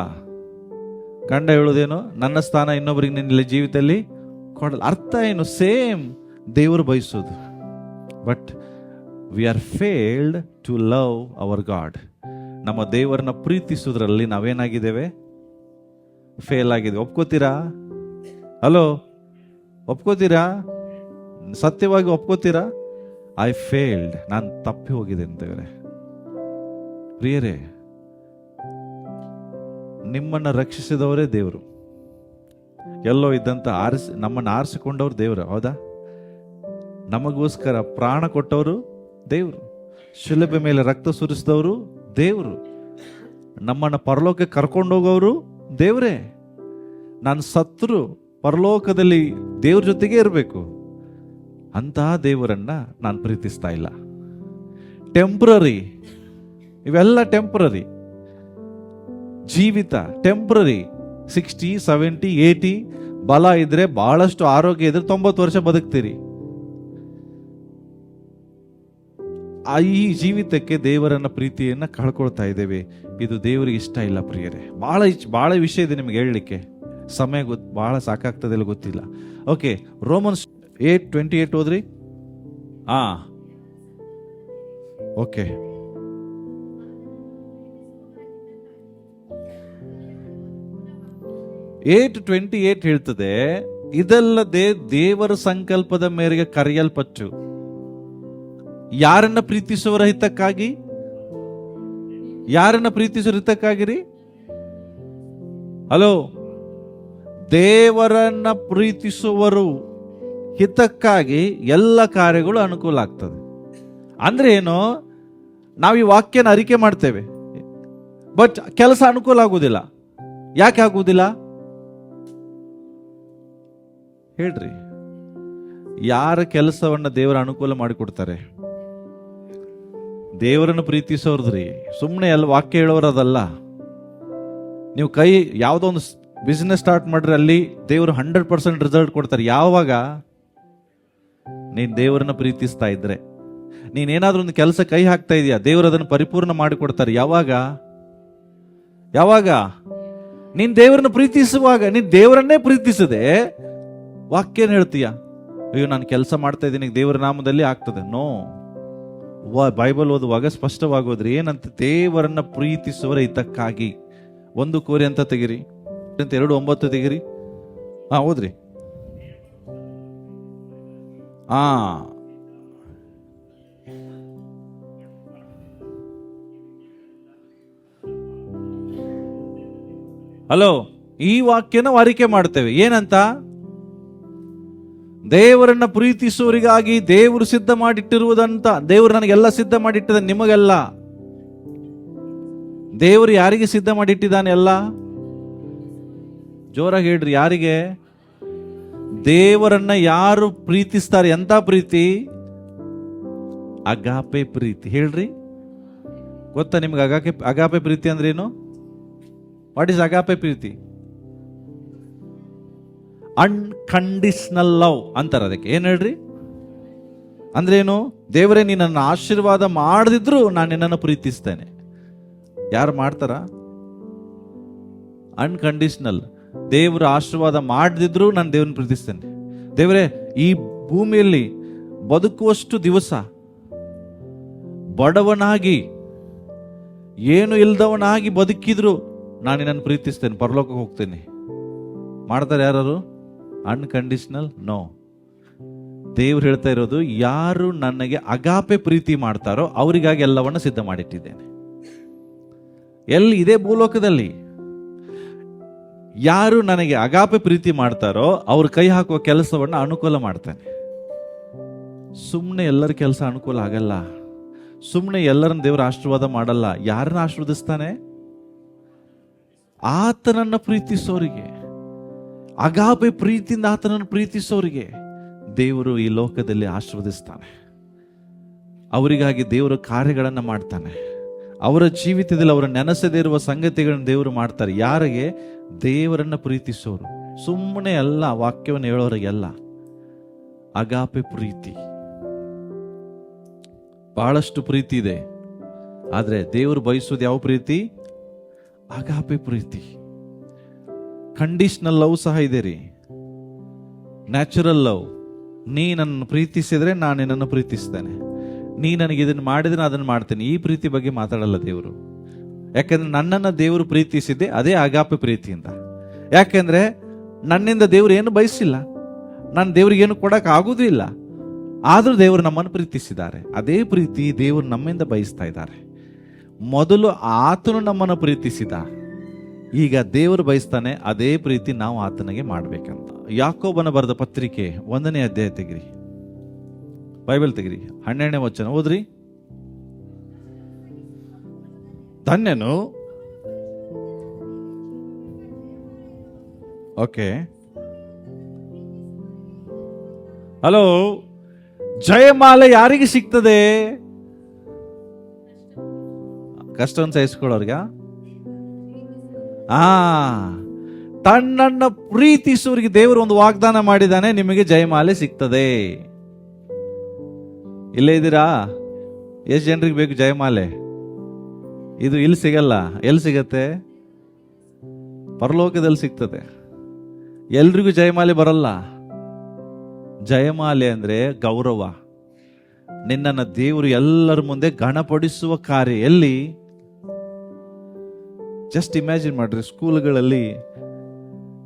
ಗಂಡ ಹೇಳುವುದೇನು? ನನ್ನ ಸ್ಥಾನ ಇನ್ನೊಬ್ಬರಿಗೆ ನಿನ್ನ ಜೀವಿತದಲ್ಲಿ ಕೊಡಲ್ಲ. ಅರ್ಥ ಏನು? ಸೇಮ್ ದೇವರು ಬಯಸೋದು. But we are failed to love our God. ನಮ್ಮ ದೇವರನ್ನ ಪ್ರೀತಿಸುವುದರಲ್ಲಿ ನಾವೇನಾಗಿದ್ದೇವೆ? ಫೇಲ್ ಆಗಿದೆ. ಒಪ್ಕೋತೀರಾ? ಹಲೋ, ಒಪ್ಕೋತೀರಾ? ಸತ್ಯವಾಗಿ ಒಪ್ಕೋತೀರಾ? ಐ ಫೇಲ್ಡ್, ನಾನು ತಪ್ಪಿ ಹೋಗಿದೆ ಅಂತೇವ್ರೆ. ಪ್ರಿಯರೇ, ನಿಮ್ಮನ್ನ ರಕ್ಷಿಸಿದವರೇ ದೇವರು. ಎಲ್ಲೋ ಇದ್ದಂತ ನಮ್ಮನ್ನು ಆರಿಸಿಕೊಂಡವ್ರು ದೇವರು, ಹೌದಾ? ನಮಗೋಸ್ಕರ ಪ್ರಾಣ ಕೊಟ್ಟವರು ದೇವರು. ಶಿಲುಬೆ ಮೇಲೆ ರಕ್ತ ಸುರಿಸಿದವರು ದೇವರು. ನಮ್ಮನ್ನು ಪರಲೋಕಕ್ಕೆ ಕರ್ಕೊಂಡೋಗೋರು ದೇವರೇ. ನಾನು ಸತ್ರು ಪರಲೋಕದಲ್ಲಿ ದೇವ್ರ ಜೊತೆಗೆ ಇರಬೇಕು. ಅಂತಹ ದೇವರನ್ನ ನಾನು ಪ್ರೀತಿಸ್ತಾ ಇಲ್ಲ. ಟೆಂಪ್ರರಿ, ಇವೆಲ್ಲ ಟೆಂಪ್ರರಿ. ಜೀವಿತ ಟೆಂಪ್ರರಿ. 60, 70, 80 ಬಲ ಇದ್ರೆ, ಬಹಳಷ್ಟು ಆರೋಗ್ಯ ಇದ್ರೆ 90 ವರ್ಷ ಬದುಕ್ತೀರಿ. ಈ ಜೀವಿತಕ್ಕೆ ದೇವರನ್ನ ಪ್ರೀತಿಯನ್ನ ಕಳ್ಕೊಳ್ತಾ ಇದ್ದೇವೆ. ಇದು ದೇವರಿಗೆ ಇಷ್ಟ ಇಲ್ಲ ಪ್ರಿಯರೇ. ಬಹಳ ವಿಷಯ ಇದೆ ನಿಮ್ಗೆ ಹೇಳಲಿಕ್ಕೆ, ಸಮಯ ಬಹಳ ಸಾಕಾಗ್ತದೆ ಗೊತ್ತಿಲ್ಲ. ಓಕೆ, ರೋಮನ್ಸ್ 8:28 ಓದ್ರಿ. ಓಕೆ, ಏಟ್ 28 ಹೇಳ್ತದೆ, ಇದಲ್ಲದೆ ದೇವರ ಸಂಕಲ್ಪದ ಮೇರೆಗೆ ಕರೆಯಲ್ಪಟ್ಟು ಯಾರನ್ನ ಪ್ರೀತಿಸುವರ ಹಿತಕ್ಕಾಗಿ, ಯಾರನ್ನ ಪ್ರೀತಿಸುವ ಹಿತಕ್ಕಾಗಿರಿ? ಹಲೋ, ದೇವರನ್ನ ಪ್ರೀತಿಸುವರು ಹಿತಕ್ಕಾಗಿ ಎಲ್ಲ ಕಾರ್ಯಗಳು ಅನುಕೂಲ ಆಗ್ತದೆ. ಅಂದ್ರೆ ಏನು? ನಾವು ಈ ವಾಕ್ಯನ ಅರಿಕೆ ಮಾಡ್ತೇವೆ, ಬಟ್ ಕೆಲಸ ಅನುಕೂಲ ಆಗುವುದಿಲ್ಲ. ಯಾಕೆ ಆಗುವುದಿಲ್ಲ ಹೇಳ್ರಿ? ಯಾರ ಕೆಲಸವನ್ನ ದೇವರ ಅನುಕೂಲ ಮಾಡಿಕೊಡ್ತಾರೆ? ದೇವರನ್ನು ಪ್ರೀತಿಸೋರ್ದ್ರಿ. ಸುಮ್ಮನೆ ಎಲ್ಲ ವಾಕ್ಯ ಹೇಳೋರದಲ್ಲ. ನೀವು ಯಾವುದೋ ಒಂದು ಬಿಸ್ನೆಸ್ ಸ್ಟಾರ್ಟ್ ಮಾಡ್ರೆ ಅಲ್ಲಿ ದೇವರು 100% ರಿಸಲ್ಟ್ ಕೊಡ್ತಾರೆ. ಯಾವಾಗ? ನೀನ್ ದೇವರನ್ನ ಪ್ರೀತಿಸ್ತಾ ಇದ್ರೆ. ನೀನೇನಾದ್ರೂ ಒಂದು ಕೆಲಸ ಕೈ ಹಾಕ್ತಾ ಇದೆಯಾ, ದೇವರು ಅದನ್ನು ಪರಿಪೂರ್ಣ ಮಾಡಿಕೊಡ್ತಾರೆ. ಯಾವಾಗ? ನೀನ್ ದೇವರನ್ನ ಪ್ರೀತಿಸುವಾಗ. ನೀನ್ ದೇವರನ್ನೇ ಪ್ರೀತಿಸದೆ ವಾಕ್ಯನ ಹೇಳ್ತೀಯ, ಅಯ್ಯೋ ನಾನು ಕೆಲಸ ಮಾಡ್ತಾ ಇದ್ದೀನಿ ದೇವರ ನಾಮದಲ್ಲಿ ಆಗ್ತದೆ. ನೋ. ಬೈಬಲ್ ಓದುವಾಗ ಸ್ಪಷ್ಟವಾಗೋದ್ರಿ ಏನಂತ? ದೇವರನ್ನ ಪ್ರೀತಿಸುವರ ಹಿತಕ್ಕಾಗಿ. 1 ಕೋರಿ ಅಂತ ತೆಗಿರಿ, 2:9 ತೆಗಿರಿ. ಓದ್ರಿ. ಹಲೋ, ಈ ವಾಕ್ಯನ ವಾರಿಕೆ ಮಾಡ್ತೇವೆ. ಏನಂತ? ದೇವರನ್ನ ಪ್ರೀತಿಸುವವರಿಗಾಗಿ ದೇವರು ಸಿದ್ಧ ಮಾಡಿಟ್ಟಿರುವುದಂತ. ದೇವರು ನನಗೆಲ್ಲ ಸಿದ್ಧ ಮಾಡಿಟ್ಟಿದ. ನಿಮಗೆಲ್ಲ ದೇವರು ಯಾರಿಗೆ ಸಿದ್ಧ ಮಾಡಿಟ್ಟಿದ್ದಾನೆ? ಎಲ್ಲ ಜೋರಾಗಿ ಹೇಳ್ರಿ. ಯಾರಿಗೆ? ದೇವರನ್ನ ಯಾರು ಪ್ರೀತಿಸ್ತಾರೆ. ಎಂತ ಪ್ರೀತಿ? ಅಗಾಪೆ ಪ್ರೀತಿ. ಹೇಳ್ರಿ, ಗೊತ್ತಾ ನಿಮ್ಗೆ ಅಗಾಪೆ ಪ್ರೀತಿ ಅಂದ್ರೆ ಏನು? ವಾಟ್ ಇಸ್ ಅಗಾಪೆ ಪ್ರೀತಿ? ಅನ್ಕಂಡೀಷನಲ್ ಲವ್ ಅಂತಾರೆ ಅದಕ್ಕೆ. ಏನ್ ಹೇಳ್ರಿ? ಅಂದ್ರೇನು? ದೇವರೇ ನೀ ನನ್ನ ಆಶೀರ್ವಾದ ಮಾಡದಿದ್ರು ನಾನು ನಿನ್ನನ್ನು ಪ್ರೀತಿಸ್ತೇನೆ. ಯಾರು ಮಾಡ್ತಾರ? ಅನ್ಕಂಡೀಷನಲ್. ದೇವರು ಆಶೀರ್ವಾದ ಮಾಡದಿದ್ರು ನಾನು ದೇವ್ರನ್ನ ಪ್ರೀತಿಸ್ತೇನೆ. ದೇವರೇ ಈ ಭೂಮಿಯಲ್ಲಿ ಬದುಕುವಷ್ಟು ದಿವಸ ಬಡವನಾಗಿ ಏನು ಇಲ್ದವನಾಗಿ ಬದುಕಿದ್ರು ನಾನು ನಿನ್ನನ್ನು ಪ್ರೀತಿಸ್ತೇನೆ, ಪರಲೋಕಕ್ಕೆ ಹೋಗ್ತೇನೆ. ಮಾಡ್ತಾರೆ ಯಾರು? Unconditional no. ದೇವ್ರು ಹೇಳ್ತಾ ಇರೋದು, ಯಾರು ನನಗೆ ಅಗಾಪೆ ಪ್ರೀತಿ ಮಾಡ್ತಾರೋ ಅವರಿಗಾಗಿ ಎಲ್ಲವನ್ನ ಸಿದ್ಧ ಮಾಡಿಟ್ಟಿದ್ದೇನೆ. ಎಲ್ಲಿ? ಇದೇ ಭೂಲೋಕದಲ್ಲಿ. ಯಾರು ನನಗೆ ಅಗಾಪೆ ಪ್ರೀತಿ ಮಾಡ್ತಾರೋ ಅವ್ರ ಕೈ ಹಾಕುವ ಕೆಲಸವನ್ನ ಅನುಕೂಲ ಮಾಡ್ತಾನೆ. ಸುಮ್ಮನೆ ಎಲ್ಲರ ಕೆಲಸ ಅನುಕೂಲ ಆಗಲ್ಲ. ಸುಮ್ಮನೆ ಎಲ್ಲರನ್ನ ದೇವರ ಆಶೀರ್ವಾದ ಮಾಡಲ್ಲ. ಯಾರನ್ನ ಆಶೀರ್ವದಿಸ್ತಾನೆ? ಆತನನ್ನ ಪ್ರೀತಿಸೋರಿಗೆ, ಅಗಾಪೆ ಪ್ರೀತಿಯಿಂದ ಆತನನ್ನು ಪ್ರೀತಿಸೋರಿಗೆ ದೇವರು ಈ ಲೋಕದಲ್ಲಿ ಆಶೀರ್ವದಿಸ್ತಾನೆ. ಅವರಿಗಾಗಿ ದೇವರು ಕಾರ್ಯಗಳನ್ನು ಮಾಡ್ತಾನೆ. ಅವರ ಜೀವಿತದಲ್ಲಿ ಅವರ ನೆನೆಸದೇ ಇರುವ ಸಂಗತಿಗಳನ್ನು ದೇವರು ಮಾಡ್ತಾರೆ. ಯಾರಿಗೆ? ದೇವರನ್ನ ಪ್ರೀತಿಸೋರು. ಸುಮ್ಮನೆ ಅಲ್ಲ, ವಾಕ್ಯವನ್ನು ಹೇಳೋರಿಗೆಲ್ಲ. ಅಗಾಪೆ ಪ್ರೀತಿ. ಬಹಳಷ್ಟು ಪ್ರೀತಿ ಇದೆ, ಆದ್ರೆ ದೇವರು ಬಯಸೋದು ಯಾವ ಪ್ರೀತಿ? ಅಗಾಪೆ ಪ್ರೀತಿ. ಕಂಡೀಷನಲ್ ಲವ್ ಸಹ ಇದೆ ರೀ. Natural love. ನೀ ನನ್ನ ಪ್ರೀತಿಸಿದ್ರೆ ನಾನು ನಿನ್ನನ್ನು ಪ್ರೀತಿಸ್ತೇನೆ, ನೀ ನನಗೆ ಇದನ್ನು ಮಾಡಿದ್ರೆ ಅದನ್ನು ಮಾಡ್ತೇನೆ. ಈ ಪ್ರೀತಿ ಬಗ್ಗೆ ಮಾತಾಡಲ್ಲ ದೇವರು. ಯಾಕಂದ್ರೆ ನನ್ನನ್ನು ದೇವರು ಪ್ರೀತಿಸಿದ್ದೆ ಅದೇ ಅಗಾಪೆ ಪ್ರೀತಿಯಿಂದ. ಯಾಕೆಂದ್ರೆ ನನ್ನಿಂದ ದೇವರು ಏನು ಬಯಸಿಲ್ಲ, ನಾನು ದೇವ್ರಿಗೆ ಏನು ಕೊಡಕ್ ಆಗುದೂ ಇಲ್ಲ. ಆದ್ರೂ ದೇವರು ನಮ್ಮನ್ನು ಪ್ರೀತಿಸಿದ್ದಾರೆ. ಅದೇ ಪ್ರೀತಿ ದೇವರು ನಮ್ಮಿಂದ ಬಯಸ್ತಾ ಇದ್ದಾರೆ. ಮೊದಲು ಆತನು ನಮ್ಮನ್ನು ಪ್ರೀತಿಸಿದ, ಈಗ ದೇವರು ಬಯಸ್ತಾನೆ ಅದೇ ಪ್ರೀತಿ ನಾವು ಆತನಿಗೆ ಮಾಡ್ಬೇಕಂತ. ಯಾಕೋಬನ ಬರೆದ ಪತ್ರಿಕೆ 1ನೇ ಅಧ್ಯಾಯ ತೆಗಿರಿ, ಬೈಬಲ್ ತೆಗಿರಿ, 12ನೇ ವಚನ ಓದ್ರಿ. ಧನ್ಯನು. Okay, hello. ಜಯಮಾಲೆ ಯಾರಿಗೆ ಸಿಗ್ತದೆ? ಕಷ್ಟವನ್ನು ಸಹಿಸ್ಕೊಳ್ಳೋರ್ಗ. ತನ್ನನ್ನ ಪ್ರೀತಿಸುವರಿಗೆ ದೇವರು ಒಂದು ವಾಗ್ದಾನ ಮಾಡಿದ್ದಾನೆ, ನಿಮಗೆ ಜಯಮಾಲೆ ಸಿಗ್ತದೆ. ಇಲ್ಲೇ ಇದ್ದೀರಾ? ಎಷ್ಟು ಜನರಿಗೆ ಬೇಕು ಜಯಮಾಲೆ? ಇದು ಇಲ್ಲಿ ಸಿಗಲ್ಲ. ಎಲ್ಲಿ ಸಿಗತ್ತೆ? ಪರಲೋಕದಲ್ಲಿ ಸಿಗ್ತದೆ. ಎಲ್ರಿಗೂ ಜಯಮಾಲೆ ಬರಲ್ಲ. ಜಯಮಾಲೆ ಅಂದ್ರೆ ಗೌರವ. ನಿನ್ನನ್ನು ದೇವರು ಎಲ್ಲರ ಮುಂದೆ ಗಣಪಡಿಸುವ ಕಾರ್ಯ. ಎಲ್ಲಿ? ಜಸ್ಟ್ ಇಮ್ಯಾಜಿನ್ ಮಾಡ್ರಿ, ಸ್ಕೂಲ್ಗಳಲ್ಲಿ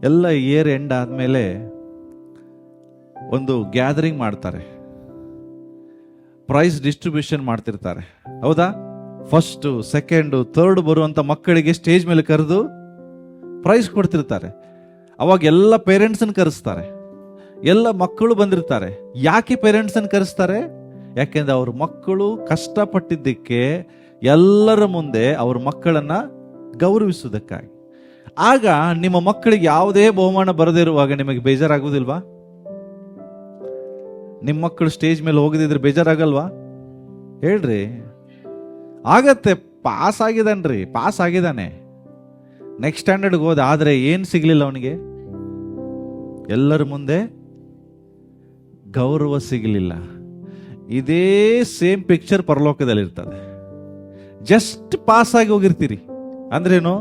ಎಲ್ಲ ಇಯರ್ ಎಂಡ್ ಆದ್ಮೇಲೆ ಒಂದು ಗ್ಯಾದರಿಂಗ್ ಮಾಡ್ತಾರೆ, ಪ್ರೈಸ್ ಡಿಸ್ಟ್ರಿಬ್ಯೂಷನ್ ಮಾಡ್ತಿರ್ತಾರೆ. ಹೌದಾ? ಫಸ್ಟ್, ಸೆಕೆಂಡ್, ಥರ್ಡ್ ಬರುವಂತ ಮಕ್ಕಳಿಗೆ ಸ್ಟೇಜ್ ಮೇಲೆ ಕರೆದು ಪ್ರೈಸ್ ಕೊಡ್ತಿರ್ತಾರೆ. ಅವಾಗ ಎಲ್ಲ ಪೇರೆಂಟ್ಸನ್ನು ಕರೆಸ್ತಾರೆ, ಎಲ್ಲ ಮಕ್ಕಳು ಬಂದಿರ್ತಾರೆ. ಯಾಕೆ ಪೇರೆಂಟ್ಸನ್ನು ಕರೆಸ್ತಾರೆ? ಯಾಕೆಂದ್ರೆ ಅವ್ರ ಮಕ್ಕಳು ಕಷ್ಟಪಟ್ಟಿದ್ದಕ್ಕೆ ಎಲ್ಲರ ಮುಂದೆ ಅವ್ರ ಮಕ್ಕಳನ್ನ ಗೌರವಿಸುವುದಕ್ಕಾಗಿ. ಆಗ ನಿಮ್ಮ ಮಕ್ಕಳಿಗೆ ಯಾವುದೇ ಬಹುಮಾನ ಬರದೇ ಇರುವಾಗ ನಿಮಗೆ ಬೇಜಾರಾಗುವುದಿಲ್ವಾ? ನಿಮ್ಮ ಮಕ್ಕಳು ಸ್ಟೇಜ್ ಮೇಲೆ ಹೋಗದಿದ್ರೆ ಬೇಜಾರಾಗಲ್ವಾ? ಹೇಳ್ರಿ. ಆಗತ್ತೆ. ಪಾಸ್ ಆಗಿದ್ದಾನೆ, ನೆಕ್ಸ್ಟ್ ಸ್ಟ್ಯಾಂಡರ್ಡ್ಗೆ ಹೋದ. ಆದರೆ ಏನು ಸಿಗಲಿಲ್ಲ ಅವನಿಗೆ? ಎಲ್ಲರ ಮುಂದೆ ಗೌರವ ಸಿಗಲಿಲ್ಲ. ಇದೇ ಸೇಮ್ ಪಿಕ್ಚರ್ ಪರಲೋಕದಲ್ಲಿರ್ತದೆ. ಜಸ್ಟ್ ಪಾಸ್ ಆಗಿ ಹೋಗಿರ್ತೀರಿ ಅಂದ್ರೇನು?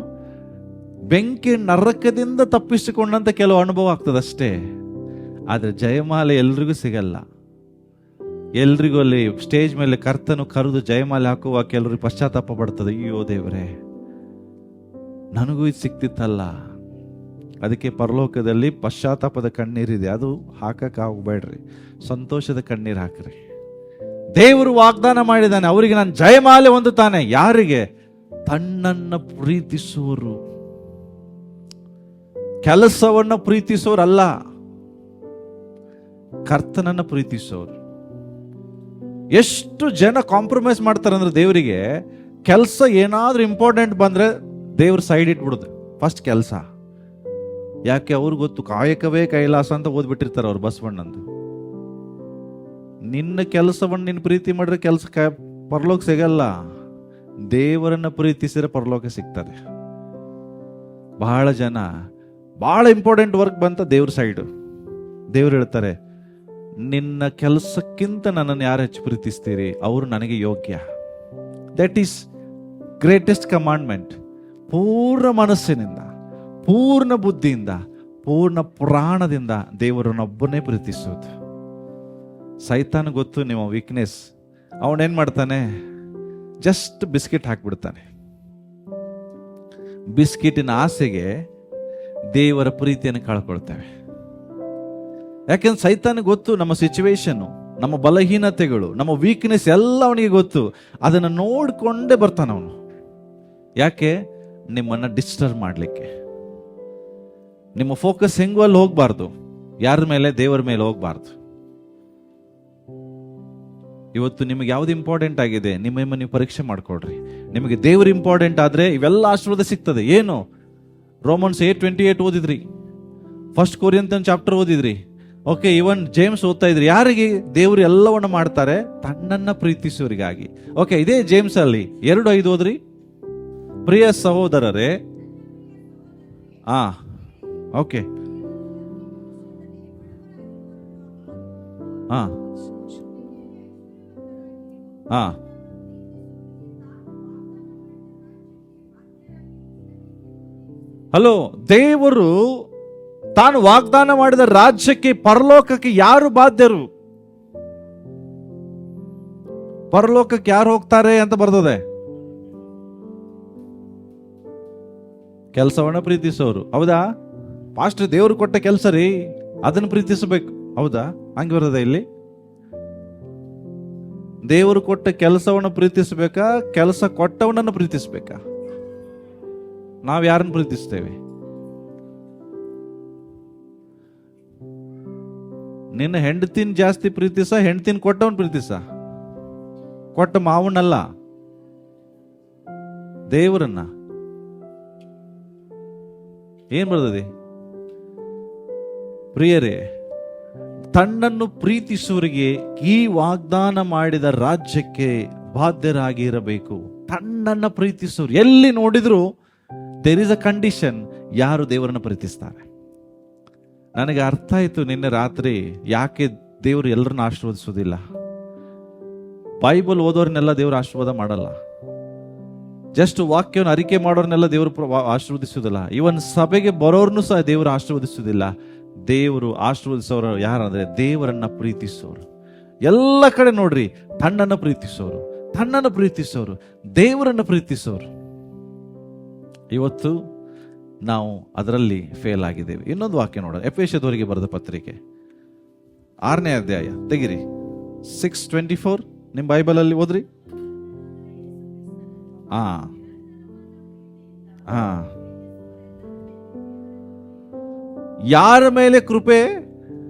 ಬೆಂಕಿ ನರಕದಿಂದ ತಪ್ಪಿಸಿಕೊಂಡಂತ ಕೆಲವು ಅನುಭವ ಆಗ್ತದಷ್ಟೇ. ಆದರೆ ಜಯಮಾಲೆ ಎಲ್ರಿಗೂ ಸಿಗಲ್ಲ. ಎಲ್ರಿಗೂ ಅಲ್ಲಿ ಸ್ಟೇಜ್ ಮೇಲೆ ಕರ್ತನು ಕರೆದು ಜಯಮಾಲೆ ಹಾಕುವ ಕೆಲವ್ರಿಗೆ ಪಶ್ಚಾತ್ತಾಪ ಪಡ್ತದೆ. ಅಯ್ಯೋ ದೇವರೇ, ನನಗೂ ಇದು ಸಿಕ್ತಿತ್ತಲ್ಲ. ಅದಕ್ಕೆ ಪರಲೋಕದಲ್ಲಿ ಪಶ್ಚಾತ್ತಾಪದ ಕಣ್ಣೀರಿದೆ, ಅದು ಹಾಕಕ್ಕಾಗಬೇಡ್ರಿ. ಸಂತೋಷದ ಕಣ್ಣೀರು ಹಾಕ್ರಿ. ದೇವರು ವಾಗ್ದಾನ ಮಾಡಿದ್ದಾನೆ, ಅವರಿಗೆ ನಾನು ಜಯಮಾಲೆ ಹೊಂದುತ್ತಾನೆ. ಯಾರಿಗೆ? ತನ್ನನ್ನು ಪ್ರೀತಿಸುವರು. ಕೆಲಸವನ್ನ ಪ್ರೀತಿಸೋರಲ್ಲ, ಕರ್ತನನ್ನ ಪ್ರೀತಿಸೋರು. ಎಷ್ಟು ಜನ ಕಾಂಪ್ರಮೈಸ್ ಮಾಡ್ತಾರಂದ್ರೆ ದೇವರಿಗೆ ಕೆಲಸ ಏನಾದ್ರೂ ಇಂಪಾರ್ಟೆಂಟ್ ಬಂದ್ರೆ ದೇವ್ರ ಸೈಡ್ ಇಟ್ಬಿಡುದು. ಫಸ್ಟ್ ಕೆಲಸ. ಯಾಕೆ? ಅವ್ರಿಗೆ ಗೊತ್ತು, ಕಾಯಕವೇ ಕೈಲಾಸ ಅಂತ ಓದ್ಬಿಟ್ಟಿರ್ತಾರೆ ಅವ್ರು ಬಸವಣ್ಣಂದು. ನಿನ್ನ ಕೆಲಸವನ್ನು ನಿನ್ನ ಪ್ರೀತಿ ಮಾಡಿದ್ರೆ ಕೆಲಸ ಪರಲೋಕ ಸಿಗಲ್ಲ. ದೇವರನ್ನ ಪ್ರೀತಿಸಿದ್ರೆ ಪರಲೋಕ ಸಿಗ್ತದೆ. ಬಹಳ ಜನ ಬಹಳ ಇಂಪಾರ್ಟೆಂಟ್ ವರ್ಕ್ ಬಂತ ದೇವ್ರ ಸೈಡು. ದೇವ್ರು ಹೇಳ್ತಾರೆ, ನಿನ್ನ ಕೆಲಸಕ್ಕಿಂತ ನನ್ನನ್ನು ಯಾರು ಹೆಚ್ಚು ಪ್ರೀತಿಸ್ತೀರಿ ಅವರು ನನಗೆ ಯೋಗ್ಯ. That is greatest commandment. ಪೂರ್ಣ ಮನಸ್ಸಿನಿಂದ, ಪೂರ್ಣ ಬುದ್ಧಿಯಿಂದ, ಪೂರ್ಣ ಪ್ರಾಣದಿಂದ ದೇವರನ್ನೊಬ್ಬನೇ ಪ್ರೀತಿಸೋದು. ಸೈತಾನ ಗೊತ್ತು ನಿಮ್ಮ ವೀಕ್ನೆಸ್. ಅವನೇನ್ ಮಾಡ್ತಾನೆ? Just biscuit ಹಾಕ್ಬಿಡ್ತಾನೆ. ಬಿಸ್ಕಿಟಿನ ಆಸೆಗೆ ದೇವರ ಪ್ರೀತಿಯನ್ನು ಕಳ್ಕೊಳ್ತೇವೆ. ಯಾಕೆಂದ್ರೆ ಸೈತಾನಿಗೆ ಗೊತ್ತು ನಮ್ಮ ಸಿಚುವೇಶನ್, ನಮ್ಮ ಬಲಹೀನತೆಗಳು, ನಮ್ಮ ವೀಕ್ನೆಸ್ ಎಲ್ಲ ಅವನಿಗೆ ಗೊತ್ತು. ಅದನ್ನು ನೋಡಿಕೊಂಡೇ ಬರ್ತಾನೆ ಅವನು. ಯಾಕೆ? ನಿಮ್ಮನ್ನ ಡಿಸ್ಟರ್ಬ್ ಮಾಡಲಿಕ್ಕೆ. ನಿಮ್ಮ ಫೋಕಸ್ ಹೆಂಗೂ ಅಲ್ಲಿ ಹೋಗ್ಬಾರ್ದು. ಯಾರ ಮೇಲೆ? ದೇವರ ಮೇಲೆ ಹೋಗ್ಬಾರ್ದು. ಇವತ್ತು ನಿಮಗೆ ಯಾವ್ದು ಇಂಪಾರ್ಟೆಂಟ್ ಆಗಿದೆ ನಿಮ್ಮ ನೀವು ಪರೀಕ್ಷೆ ಮಾಡ್ಕೊಳ್ರಿ. ನಿಮಗೆ ದೇವ್ರು ಇಂಪಾರ್ಟೆಂಟ್ ಆದ್ರೆ ಇವೆಲ್ಲ ಆಶೀರ್ವಾದ ಸಿಗ್ತದೆ. ಏನು? ರೋಮನ್ಸ್ 8:28 ಓದಿದ್ರಿ, ಫಸ್ಟ್ ಕೊರಿಂಥಿಯನ್ ಚಾಪ್ಟರ್ ಓದಿದ್ರಿ, ಓಕೆ, ಇವನ್ ಜೇಮ್ಸ್ ಓದ್ತಾ ಇದ್ರಿ. ಯಾರಿಗೆ? ದೇವರು ಎಲ್ಲವನ್ನು ಮಾಡ್ತಾರೆ ತನ್ನನ್ನ ಪ್ರೀತಿಸುವರಿಗಾಗಿ. ಓಕೆ, ಇದೇ ಜೇಮ್ಸ್ ಅಲ್ಲಿ 2:5 ಓದ್ರಿ. ಪ್ರಿಯ ಸಹೋದರರೇ, ಓಕೆ, ಹಲೋ, ದೇವರು ತಾನು ವಾಗ್ದಾನ ಮಾಡಿದ ರಾಜ್ಯಕ್ಕೆ, ಪರಲೋಕಕ್ಕೆ ಯಾರು ಬಾಧ್ಯರು? ಪರಲೋಕಕ್ಕೆ ಯಾರು ಹೋಗ್ತಾರೆ ಅಂತ ಬರ್ತದೆ? ಕೆಲಸವನ್ನ ಪ್ರೀತಿಸೋರು. ಹೌದಾ? ಪಾಸ್ಟರ್, ದೇವರು ಕೊಟ್ಟ ಕೆಲಸ ರೀ, ಅದನ್ನು ಪ್ರೀತಿಸಬೇಕು. ಹೌದಾ? ಹಂಗೆ ಬರ್ತದೆ ಇಲ್ಲಿ. ದೇವರು ಕೊಟ್ಟ ಕೆಲಸವನ್ನು ಪ್ರೀತಿಸಬೇಕಾ? ಕೆಲಸ ಕೊಟ್ಟವನನ್ನು ಪ್ರೀತಿಸಬೇಕಾ? ನಾವು ಯಾರನ್ನು ಪ್ರೀತಿಸ್ತೇವೆ? ನಿನ್ನ ಹೆಂಡತಿನ ಜಾಸ್ತಿ ಪ್ರೀತಿಸ, ಹೆಂಡತಿನ ಕೊಟ್ಟವನ್ ಪ್ರೀತಿಸ? ಕೊಟ್ಟ ಮಾವನಲ್ಲ, ದೇವರನ್ನ. ಏನ್ ಬರ್ತದೆ? ಪ್ರಿಯರೇ, ತನ್ನನ್ನು ಪ್ರೀತಿಸುವರಿಗೆ ಈ ವಾಗ್ದಾನ ಮಾಡಿದ ರಾಜ್ಯಕ್ಕೆ ಬಾಧ್ಯರಾಗಿರಬೇಕು. ತನ್ನನ್ನ ಪ್ರೀತಿಸುವರು. ಎಲ್ಲಿ ನೋಡಿದ್ರು ದೇರ್ ಇಸ್ ಅ ಕಂಡೀಷನ್. ಯಾರು ದೇವರನ್ನು ಪ್ರೀತಿಸ್ತಾರೆ? ನನಗೆ ಅರ್ಥ ಆಯ್ತು ನಿನ್ನೆ ರಾತ್ರಿ ಯಾಕೆ ದೇವರು ಎಲ್ಲರನ್ನ ಆಶೀರ್ವದಿಸೋದಿಲ್ಲ. ಬೈಬಲ್ ಓದೋರ್ನೆಲ್ಲ ದೇವರು ಆಶೀರ್ವಾದ ಮಾಡಲ್ಲ. ಜಸ್ಟ್ ವಾಕ್ಯವನ್ನು ಅರಿಕೆ ಮಾಡೋರ್ನೆಲ್ಲ ದೇವರು ಆಶೀರ್ವದಿಸುವುದಿಲ್ಲ. ಇವನ್ ಸಭೆಗೆ ಬರೋರ್ನು ಸಹ ದೇವರು ಆಶೀರ್ವದಿಸುವುದಿಲ್ಲ. ದೇವರು ಆಶೀರ್ವದಿಸೋರು ಯಾರಂದ್ರೆ ದೇವರನ್ನ ಪ್ರೀತಿಸೋರು. ಎಲ್ಲ ಕಡೆ ನೋಡ್ರಿ, ತನ್ನನ್ನು ಪ್ರೀತಿಸೋರು, ತನ್ನನ್ನು ಪ್ರೀತಿಸೋರು, ದೇವರನ್ನು ಪ್ರೀತಿಸೋರು. ಇವತ್ತು ನಾವು ಅದರಲ್ಲಿ ಫೇಲ್ ಆಗಿದ್ದೇವೆ. ಇನ್ನೊಂದು ವಾಕ್ಯ ನೋಡೋಣ. ಎಫೆಸದವರಿಗೆ ಬರೆದ ಪತ್ರಿಕೆ 6ನೇ ಅಧ್ಯಾಯ ತೆಗಿರಿ, 6:24 ನಿಮ್ಮ ಬೈಬಲ್ ಅಲ್ಲಿ ಓದ್ರಿ. ಯಾರ ಮೇಲೆ ಕೃಪೆ?